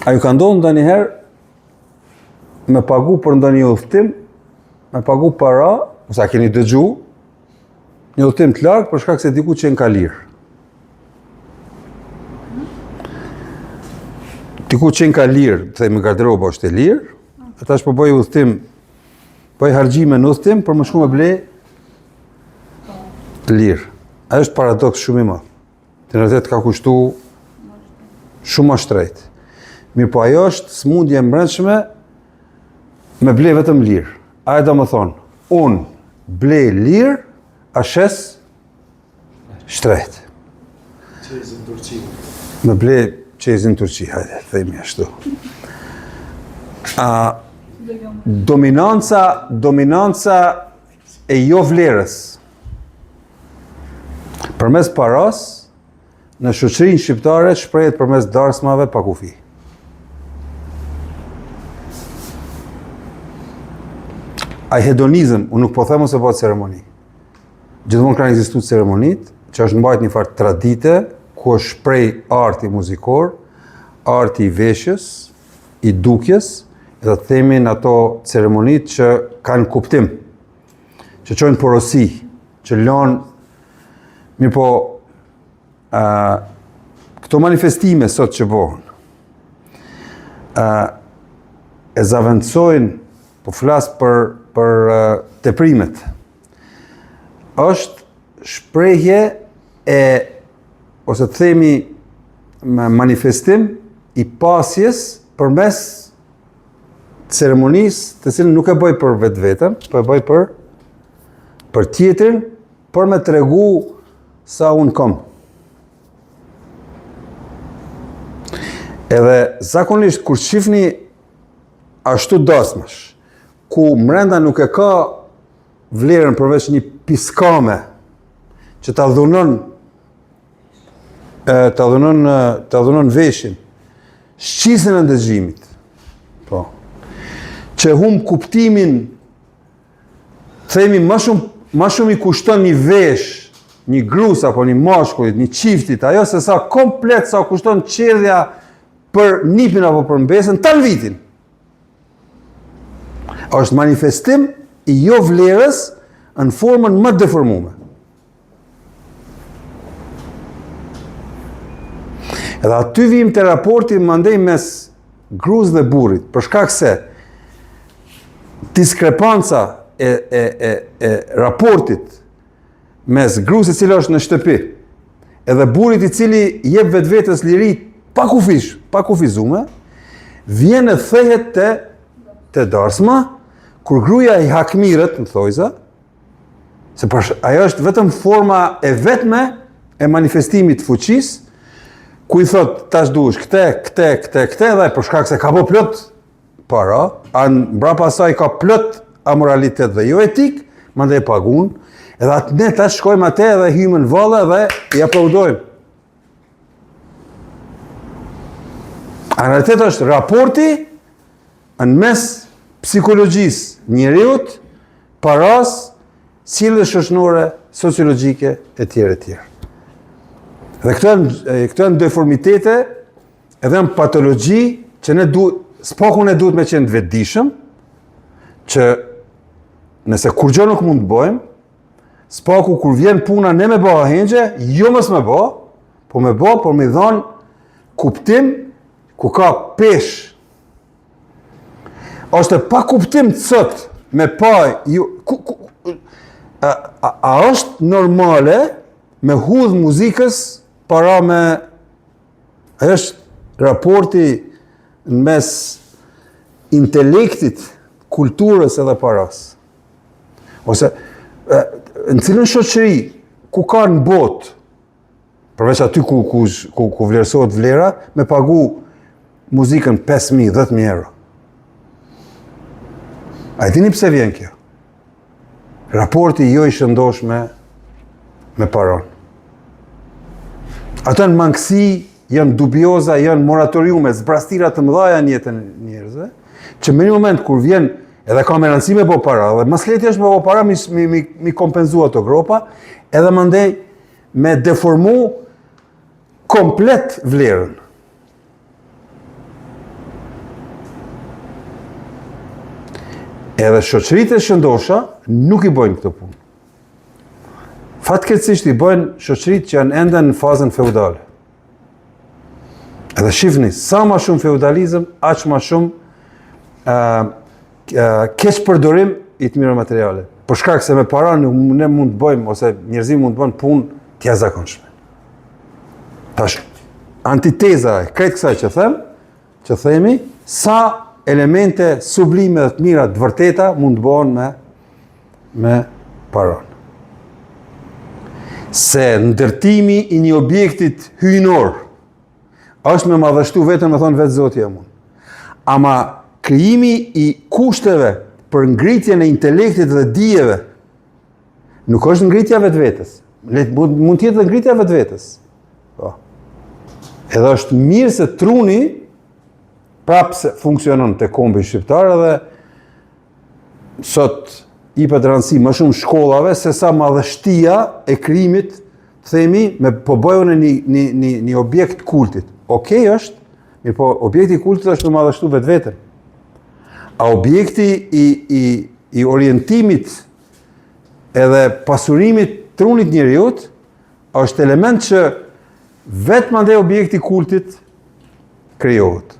A ju ka ndonë ndonjëherë me pagu për ndonjë udhëtim, me pagu para, ose a keni dëgju, një udhëtim të largë për shkak se diku që në ka lirë. Diku që në ka lirë, thejmë garderoba është e lirë, atash po bëj udhëtim, bëj harxhime në udhëtim për më shku me ble lirë. Ajo është paradoks shumë i madh. Në vërtet ka kushtu shumë më shtrejt. Mirë po ajo është smundje mbrëmshme me ble vetëm lirë. Ajo do më thonë, unë ble lirë, a shes shtrejt. Qezin Turqi. Me ble qezin Turqi, hajde, thejmë ashtu. Dominanca e jo vlerës. Përmes paras, në shoqërinë shqiptare shprehet përmes darsmave pa kufi. Ai hedonizëm, unë nuk po them ose bëhet ceremoni. Gjithmonë kanë ekzistuar ceremonit, që është mbajtur një farë tradite, ku është shpreh arti muzikor, arti i veshjes, i dukjes, dhe të themi në ato ceremonit që kanë kuptim, që çojnë porosi, që lanë, mirë po, këto manifestime sot që bëhen, e zavendësojnë, po flas për teprimet, është shprehje ose të themi manifestim i pasjes përmes ceremonisë, të cilën nuk e bëj për vetveten, po e bëj për tjetrin, për me tregu sa unë kam. Edhe zakonisht kur shifni ashtu dasmash, ku mrenda nuk e ka vlerën përveç një piskame që ta dhunon veshin, shqisën e ndëgjimit, po, që hum kuptimin, themi ma shumë i kushton një vesh, një grus apo një mashkullit, një qiftit, ajo se sa komplet sa kushton qerdhja për nipin apo për mbesën, tal vitin. Është manifestim i jo vlerës në formën më deformume. Edhe aty vim të raporti mandej mes gruz dhe burrit, për shkak se diskrepanca e raportit mes gruz e cila është në shtëpi, edhe burrit i cili jep vetvetes liri pa kufizume, vjen e thehet te darsma, kur gruaja i hakmirët, në thojza, se ajo është vetëm forma e vetme e manifestimit të fuqisë, ku i thot tash duhesh këte dhe për shkak se ka po plot para, mbrapa asaj ka plot amoralitet dhe jo etik, mandej pagun, edhe atë ne tash shkojmë atë dhe hymë në valle dhe i aplaudojmë. Në realitet është raporti në mes psikologjisë njeriut, paras, cilëve shoqërore, sociologjike e tjere tjere. Dhe këto janë deformitete edhe janë patologji që spaku ne duhet me qenë të vetëdijshëm, që nëse kur gjë nuk mund të bëjmë, spaku kur vjen puna ne me bë ahengje, jo mos me bë, por me dhon kuptim ku ka pesh. Është pa kuptim të sot me pa a është normale me hudh muzikës para me është raporti në mes intelektit, kulturës edhe paras. Ose në cilën shoqëri ku ka në botë, përveç aty ku vlerësohet vlera, me pagu muzikën 5.000, 10.000 euro. A e dini pse vjen kjo? Raporti jo i shëndosh me paron. Ato në mangësi, janë dubioza, janë moratoriume, zbrastira të mëdha në jetën e njerëzve, që në një moment kur vjen edhe ka me rëndësi me po para, dhe mas leti është me po para mi kompenzu ato gropa, edhe mandej me deformu komplet vlerën. Edhe shoqëritë e shëndosha nuk i bëjnë këtë punë. Fatkeqësisht i bëjnë shoqëritë që janë ende në fazën feudale. Edhe shifni, sa ma shumë feudalizëm, aq ma shumë keq përdorim i të mira materiale. Për shkak se me para ne mund të bëjmë, ose njerëzit mund të bëjnë punë të jashtëzakonshme. Tash, antiteza e krejt kësaj që themi, sa elemente sublime dhe të mira të vërteta mund të bëhen me paron. Se ndërtimi i një objektit hyjnor është me madhështu vetëm me thonë vetë Zoti mund. Ama krijimi i kushteve për ngritjen e intelektit dhe dijeve nuk është ngritja vetvetes. Mund të jetë dhe ngritja vetvetes. Po. Edhe është mirë se truni prapse funksionon të kombi shqiptar dhe sot i për rëndësi më shumë shkollave se sa madhështia e krijimit, themi, me përbojën e një objekt kultit. Okej është, mirë po objekti kultit është me madhështu vetë. A objekti i orientimit edhe pasurimit trunit njeriut është element që vetë mandej objekti kultit krijohet.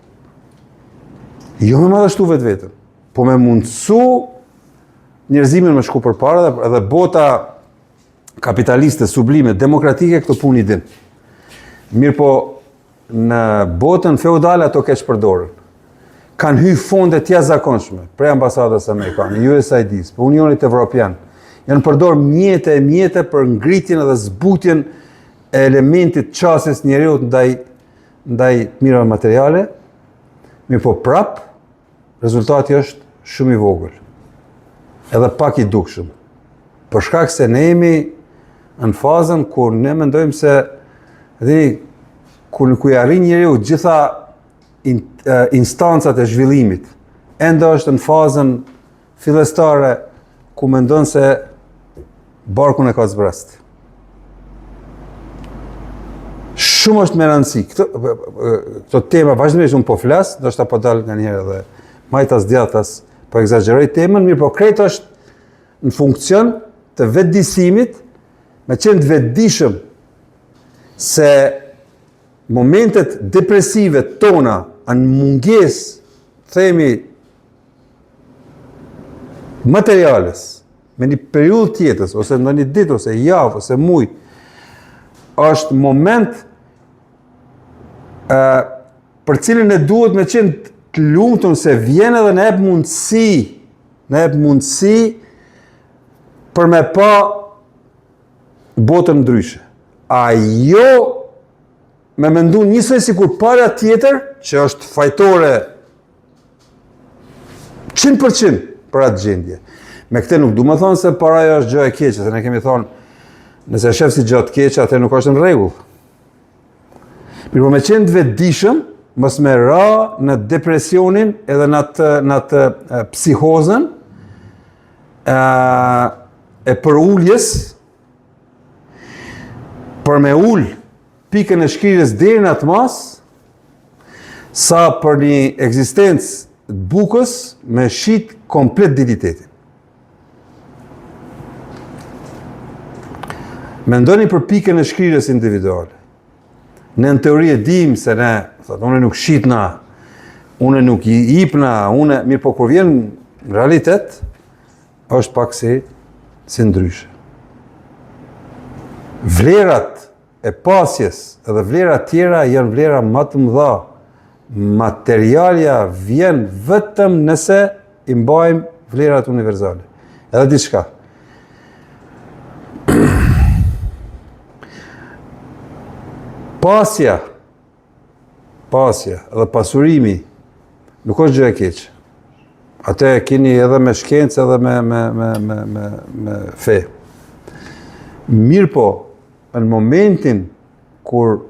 Jo me madhështu vetë, po me mundësu njerëzimin me shku për para edhe bota kapitaliste, sublime, demokratike këtë punë i din. Mirë po, në botën feudale ato keq përdorën. Kanë hy fonde të jashtëzakonshme, prej ambasadës amerikane, USAID-s, për Unionit Evropian. Janë përdorë mjete për ngritjen edhe zbutjen e elementit qasjes njeriut ndaj mirave materiale. Mirë po prap, rezultati është shumë i vogël. Edhe pak i dukshëm. Për shkak se ne jemi në fazën kur ne mendojmë se kur i arrin njeriu gjitha instancat e zhvillimit, ende është në fazën fillestare ku mendon se barkun e ka zbrast. Shumë është me rëndësi. Këto tema vazhdimisht unë po flas, ndoshta po dal nganjëherë edhe majtas djathtas po egzageroj temën, mirë po krejt është në funksion të vetëdijsimit, me qenë të vetëdijshëm se momentet depresive tona në munges, themi, materiales, me një periudhë tjetës, ose në një ditë, ose javë, ose muj, është moment për cilin e duhet me qenë të lumtur se vjen edhe në jep mundësi për me pa botën ndryshe. Ajo me mendu njësoj si kur para tjetër, që është fajtore 100% për atë gjendje. Me këte nuk du më thonë se paraja është gjë e keqe, se ne kemi thonë, nëse shef si gjë të keqe, atë nuk është në rregull. Mirë po me qenë të vetëdijshëm, mos me ra në depresionin edhe në atë psihozën e për ulljes, për me ull pikën e shkrirës deri në atë mas, sa për një ekzistencë të bukës me shit komplet dignitetin. Mendoni për pikën e shkrirës individuale. Ne në teori e dim se ne, unë nuk shitna, unë nuk i ipna, mirë po kur vjen në realitet, është pak si ndryshe. Vlerat e pasjes edhe vlerat tjera janë vlera më të mëdha. Materialja vjen vetëm nëse i mbajmë vlerat universale. Edhe diçka. Pasja edhe pasurimi nuk është gjë e keqe. Atë e keni edhe me shkencë edhe me fe. Mirë po, në momentin kur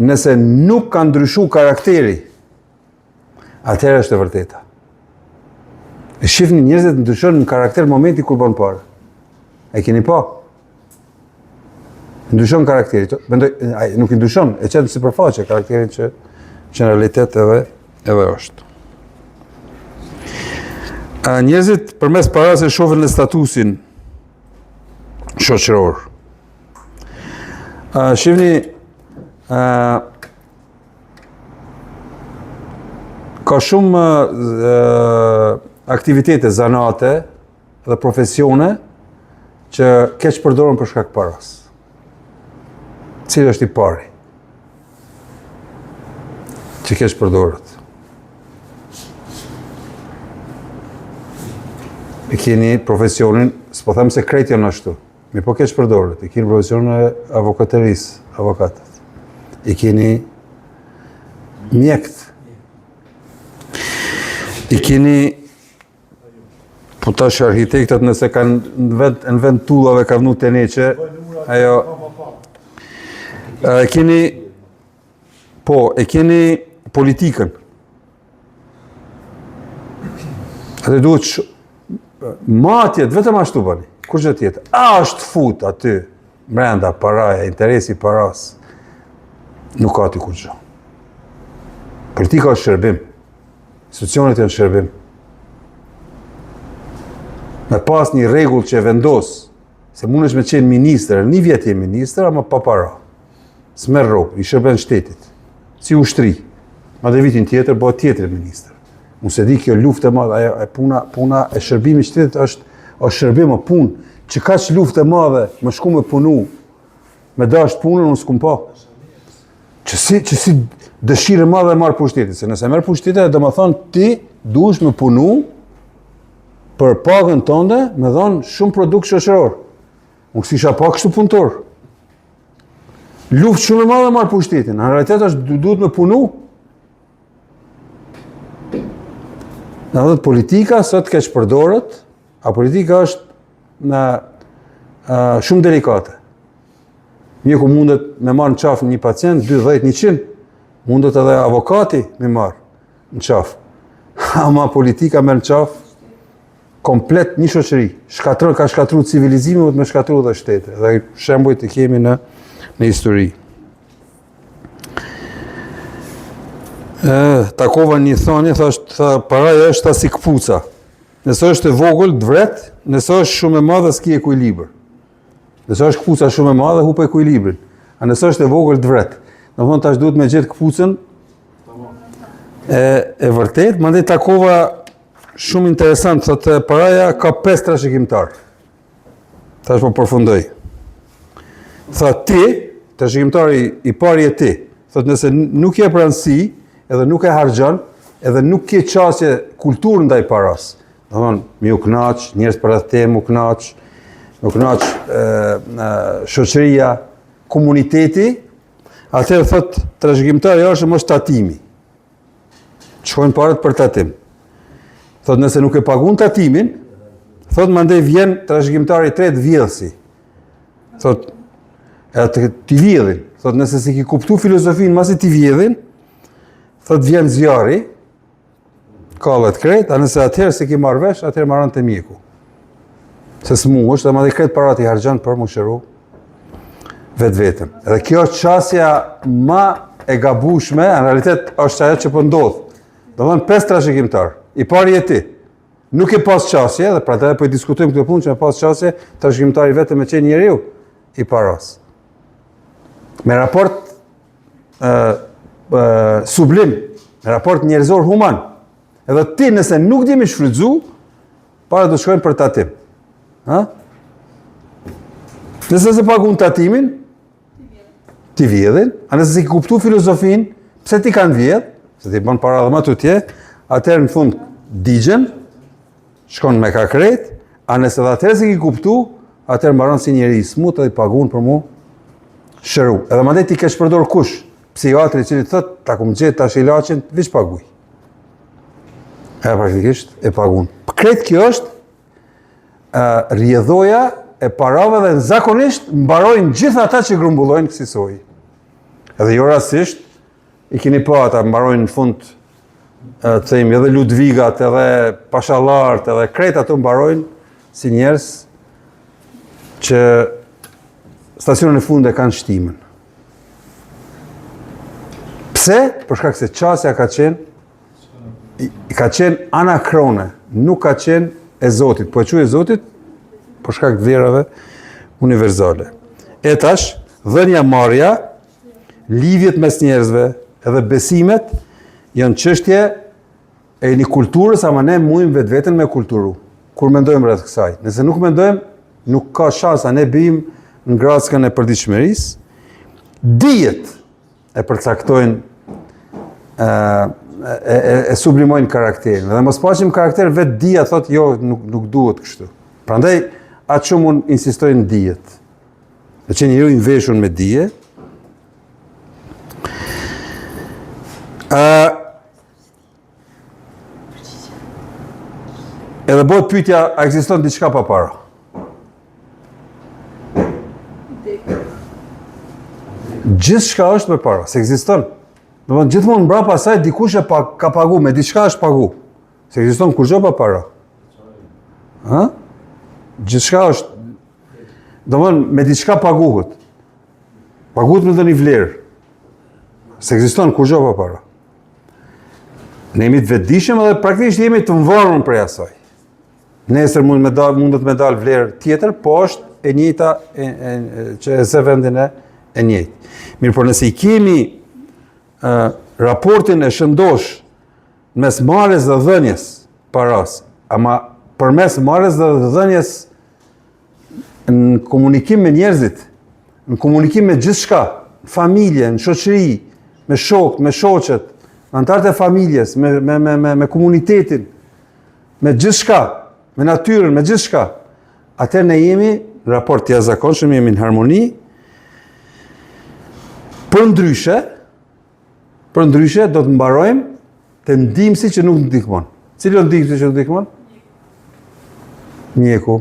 nëse nuk ka ndryshu karakteri, atëherë është e vërteta. E shifni njerëzit ndryshon në karakter në momentin kur bën parë. E keni pa? Ndryshon karakteri, nuk i ndryshon, e qenë si përfaqe karakterin që në realitet edhe është. Njerëzit përmes parave shohin në statusin shoqëror. Shihni, ka shumë aktivitete, zanate dhe profesione që keq përdoren për shkak paras. Cili është i pari që keq përdoret? E keni profesionin, s'po them se krejt janë ashtu, mirë po keq përdoret. E keni profesionin e avokaterisë, avokatët. E keni mjekët. E keni po tash arhitektët nëse kanë në vend tullave ka vënë teneqe, ajo e keni politikën. Atë duhet matjet, vetëm ashtu bëni. Kur që tjetë? Është fut aty, brenda, paraja, interesi paras. Nuk ka aty kur që. Politika është shërbim. Institucionet janë shërbim. Me pas një rregull që e vendos, se mundesh me qenë ministër, një vjet je ministër, ama pa para. S'merr rrugë, i shërben shtetit. Si ushtri. Madje vitin tjetër bëhet tjetër ministër. Unë se di kjo luftë e madhe, puna e shërbimit shtetit është shërbim, punë, që kaq luftë e madhe, më shku me punu, me dash punën, unë s'kum pa. Që si dëshirë e madhe e marrë pushtetit, se nëse merr pushtetit, do më thonë ti duhesh me punu për pagën tënde, me dhonë shumë produkt shoqëror. Unë s'isha pa kështu punëtor. Luftë shumë e madhe e marrë pushtetin, në realitet është duhet me punu. Në dhe politika sot keq përdoret, a politika është shumë delikate. Mjeku mundet me marrë në qafë një pacient, 2-10-100, mundet edhe avokati me marrë në qafë. Ama politika merr në qafë komplet një shoqëri. Ka shkatru civilizimin, me shkatru dhe shtete. Dhe shembujt i kemi në histori. Takova një thonje, paraja është ta si këpuca. Nëse është e vogël, dvret, nëse është shumë e madhe, s'ki ekuilibër. Nëse është këpuca shumë e madhe, hup ekuilibrin. A nëse është e vogël të vret. Domthonë tash duhet me gjetë këpucën e vërtet, mandej takova shumë interesant, thotë paraja ka 5 trashëgimtar. Tash po përfundoj. Thotë ti, trashëgimtari i pari e ti, thotë nëse nuk je pranësi, edhe nuk e harxhon, edhe nuk ke qasje kulturë ndaj paras. Domthonë, mi u kënaq, njerëz për atë temë u kënaq, shoqëria, komuniteti, atëherë thotë trashëgimtari është mos tatimi. Shkojnë parat për tatim. Thotë nëse nuk e pagun tatimin, thotë mandej vjen trashëgimtari i tretë vjedhsi. Thotë edhe ti vjedhin. Thotë nëse si ki kuptu filozofinë masi ti vjedhin, thotë vjen zjarri, kallet krejt, a nëse atëherë se ki marrë vesh, atëherë marrën të mjeku. Se s'mu është, dhe mandej krejt parat i harxhan për mu shëru vetë vetëm. Edhe kjo është qasja ma e gabushme, në realitet është ajo që po ndodh. Do thonë 5 trashëgimtar, i pari e ti. Nuk e pas qasje, dhe pra të po i diskutojmë këtë punë që me pas qasje, trashëgimtari vetëm me qenë njeriu i paras. Me raport sublim, me raport njerëzor human. Edhe ti nëse nuk di me shfrytzu, para do shkojnë për tatim. Ha? Nëse se pagun tatimin, ti vjedhin, a nëse si kuptu filozofin, pse ti kanë vjedh, se ti bën para dhe më tutje, atëherë në fund digjen, shkon me ka krejt, a nëse dhe atëherë si ki kuptu, atëherë mbaron si njeri i smut edhe i pagun për mu shëru. Edhe mandej ti kesh përdor kush, psikiatri i cili thot, ta kum gjetë tash ilaçin, viç paguj. E praktikisht e pagun. Krejt kjo është rjedhoja e parave dhe zakonisht mbarojnë gjithë ata që grumbullojnë kësaj. Edhe jo rastisht, i keni pa ata mbarojnë në fund, të themi edhe Ludvigat, edhe Pashallart, edhe krejt ato mbarojnë si njerëz që stacionin e fundit e kanë shtimin. Pse? Për shkak se qasja ka qenë anakrone, nuk ka qenë e Zotit. Po e quaj e Zotit për shkak të vlerave universale. E tash, dhënia marrja, lidhjet mes njerëzve, edhe besimet janë çështje e një kulturës, ama ne mujmë vetveten me kulturu. Kur mendojmë rreth kësaj. Nëse nuk mendojmë, nuk ka shans ne bijmë në grackën e përditshmërisë. Dijet e përcaktojnë e sublimojnë karakterin. Dhe mos paqim karakter vetë dija thotë jo, nuk duhet kështu. Prandaj atë shumë unë insistoj në dijet. Dhe që njëri i veshur me dije. Edhe bëhet pyetja, a ekziston diçka pa para? Gjithçka është me para, se ekziston. Domethënë gjithmonë mbrapa asaj dikush e ka pagu, me diçka është pagu. Se ekziston kurrë pa para. Ha? Gjithçka është, domethënë me diçka paguhet. Paguhet me ndonjë vlerë. Se ekziston kurrë pa para. Ne jemi të vetëdijshëm edhe praktikisht jemi të varur prej asaj. Nesër mundet me dal vlerë tjetër, po është e njëjta që e se vendin e njëjtë. Mirë, por nëse i kemi raportin e shëndosh mes marrjes dhe dhënjes paras, ama përmes marrjes dhe dhënjes në komunikim me njerëzit, në komunikim me gjithçka, në familje, në shoqëri, me shokët, me shoqet, antarët e familjes, me komunitetin, me gjithçka, me natyrën, me gjithçka. Atëherë ne jemi në raport të jashtëzakonshëm, jemi në harmoni. Për ndryshe do të mbarojmë të ndihmësi që nuk ndihmon. Cili është ndihmësi që nuk ndihmon? Mjeku.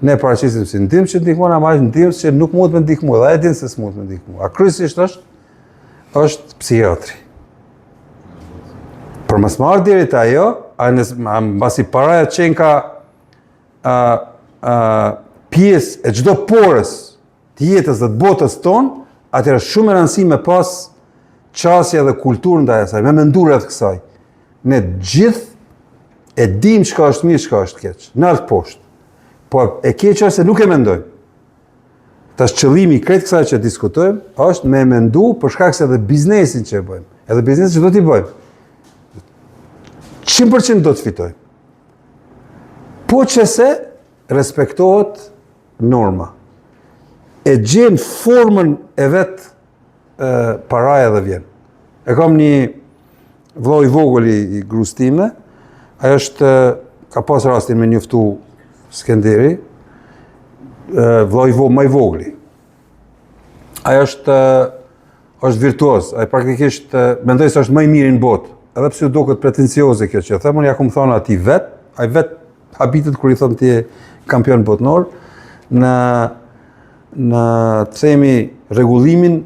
Ne paraqisim si ndihmës që ndihmon, ama është ndihmës që nuk mund të ndihmoj, dhe ai din se s'mund të ndihmoj. A kryesisht është psikiatri. Për mos marrë deri te ajo, mbasi paraja qenë ka pjesë e çdo porës të jetës dhe të botës tonë, atëherë shumë e rëndësishme me pas qasje dhe kulturë ndaj asaj, me menduar rreth kësaj. Ne gjithë e dim çka është mirë, çka është keq, në altë poshtë. Po e keq është se nuk e mendojmë. Tash qëllimi krejt kësaj që diskutojmë është me mendu për shkak se edhe biznesin që e bëjmë, edhe biznesin që do t'i bëjmë, 100% do të fitojmë. Po që se respektohet norma. E gjenë formën e vetë paraja dhe vjen. E kam një vëlla i vogël i gruas time, ajo është ka pas rastin me njoftu Skenderi, vëlla më i vogël. Ai është virtuoz, ai praktikisht mendoj se është më i miri në botë. Edhe pse u duket pretencioze kjo që them, unë ja kum thonë atij ai vet habitet kur i thon ti je kampion botnor në themi rregullimin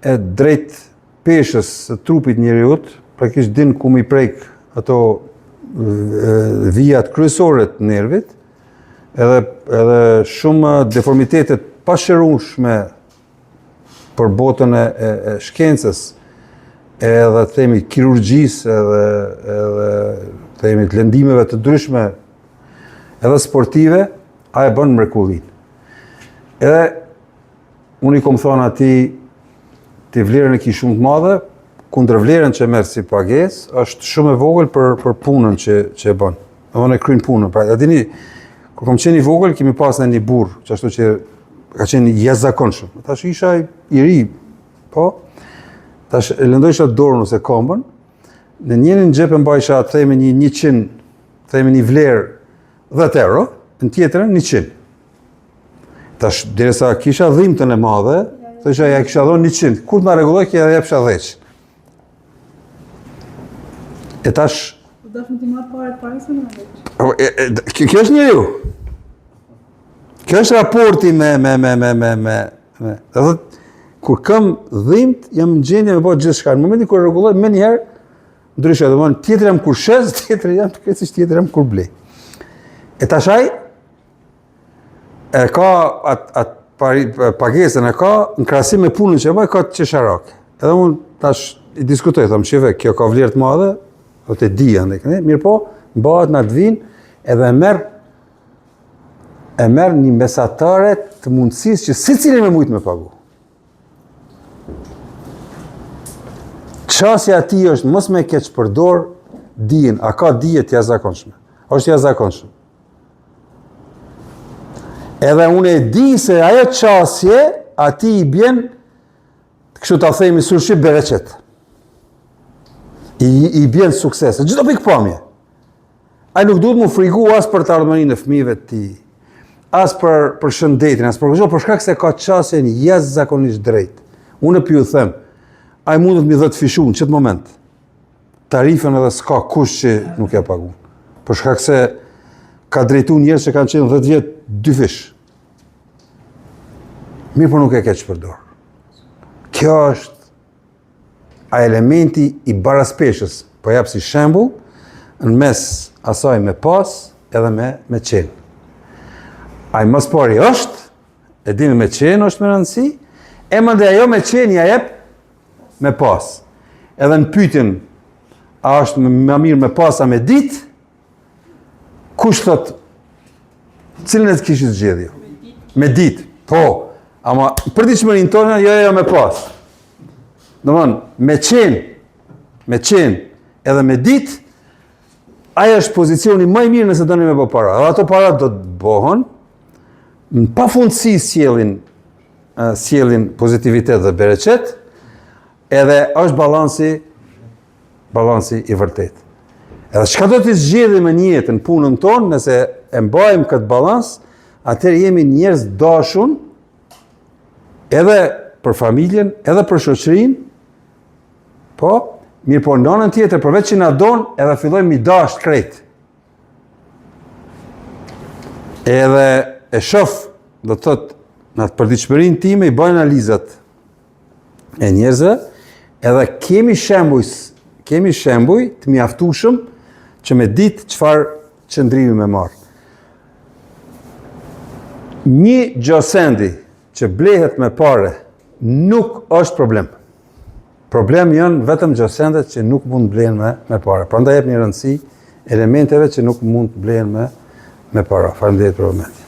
e drejt peshës së trupit njeriut, praktikisht din ku mi prek ato vijat kryesore të nervit, edhe shumë deformitetet pashërueshme për botën e shkencës, edhe themi kirurgjisë, edhe themi të lëndimeve të ndryshme, edhe sportive, a e bën mrekullin. Edhe unë i kom thonë atij ti vlerën e ki shumë të madhe, kundër vlerën që merr si pagesë, është shumë e vogël për punën që e bën. Domthonë e kryen punën. Pra, dini, kur kam qenë i vogël, kemi pasur një burr, ashtu që ka qenë jashtëzakonshëm. Tash isha i ri, po. Tash e lëndojsha dorën ose këmbën, në njërin xhep e mbajsha themi një 100, themi një vlerë 10 euro, në tjetrën 100. Tash derisa kisha dhimbtën e madhe, thosha ja kisha dhënë 100. Kur të na rregulloj që ja jepsha 10. E tash do të marr parë parë në kjo është njeriu. Kjo është raporti me do thotë kur kam dhimbt, jam në gjendje me bëj gjithçka. Në momentin kur rregulloj më një herë, ndryshe, domthonë tjetër jam kur shes, tjetër jam krejtësisht tjetër jam kur blej. E tash ai e ka atë pagesën e ka në krahasim me punën që bëj ka të qesharake. Edhe unë tash i diskutoj, them, shive, kjo ka vlerë të madhe, do të di andaj, mirë po, bëhet na të vinë edhe e merr një mesatare të mundësisë që secili me mujt me pagu. Çësia e tij është mos me keq përdor dijen, a ka dije të jashtëzakonshme. Është jashtëzakonshme. Edhe unë e di se ajo çësje atij i bjen, kështu ta themi surshi bereqet. I bjen sukses, çdo pikpamje. Ai nuk duhet mu frigu as për të ardhmërinë e fëmijëve të tij, as për shëndetin, as për gjë, për shkak se ka çësjen jashtëzakonisht drejt. Unë ju them, ai mundet mi 10 fishu në çet moment. Tarifën edhe s'ka kush që nuk ja paguon. Për shkak se ka drejtuar njerëz që kanë qenë 10 vjet 2 fish. Mirë, por nuk e keq përdor. Kjo është a elementi i baraspeshës, po jap si shembull, në mes asaj me pas edhe me qenë. Ai mos pari është, e dini me qenë është me rëndësi, e mandej ajo me qenë ja jep me pas. Edhe në pyetjen a është më mirë me pas a me ditë, kush thot cilën e të kishit zgjedhje? Me ditë, po, ama për ditëshmërinë tonë jo me pas. Domthon, me qenë edhe me ditë, ajo është pozicioni më i mirë nëse doni me bë para. Edhe ato para do të bëhen në pafundësi sjellin pozitivitet dhe bereqet, edhe është balansi i vërtet. Edhe çka do të zgjedhim në jetën, punën tonë, nëse e mbajmë këtë balans, atëherë jemi njerëz dashun edhe për familjen, edhe për shoqërinë. Po, mirë po në anën tjetër, përveç që na don, edhe fillojmë i dash krejt. Edhe e shoh, do të thotë, në atë përditshmërinë time i bëj analizat e njerëzve, edhe kemi shembuj të mjaftueshëm që me ditë çfarë qëndrimi me marr. Një gjosendi që blehet me pare nuk është problem. Problem janë vetëm gjosendet që nuk mund të blehen me pare. Prandaj jep një rëndësi elementeve që nuk mund të blehen me para. Faleminderit për momentin.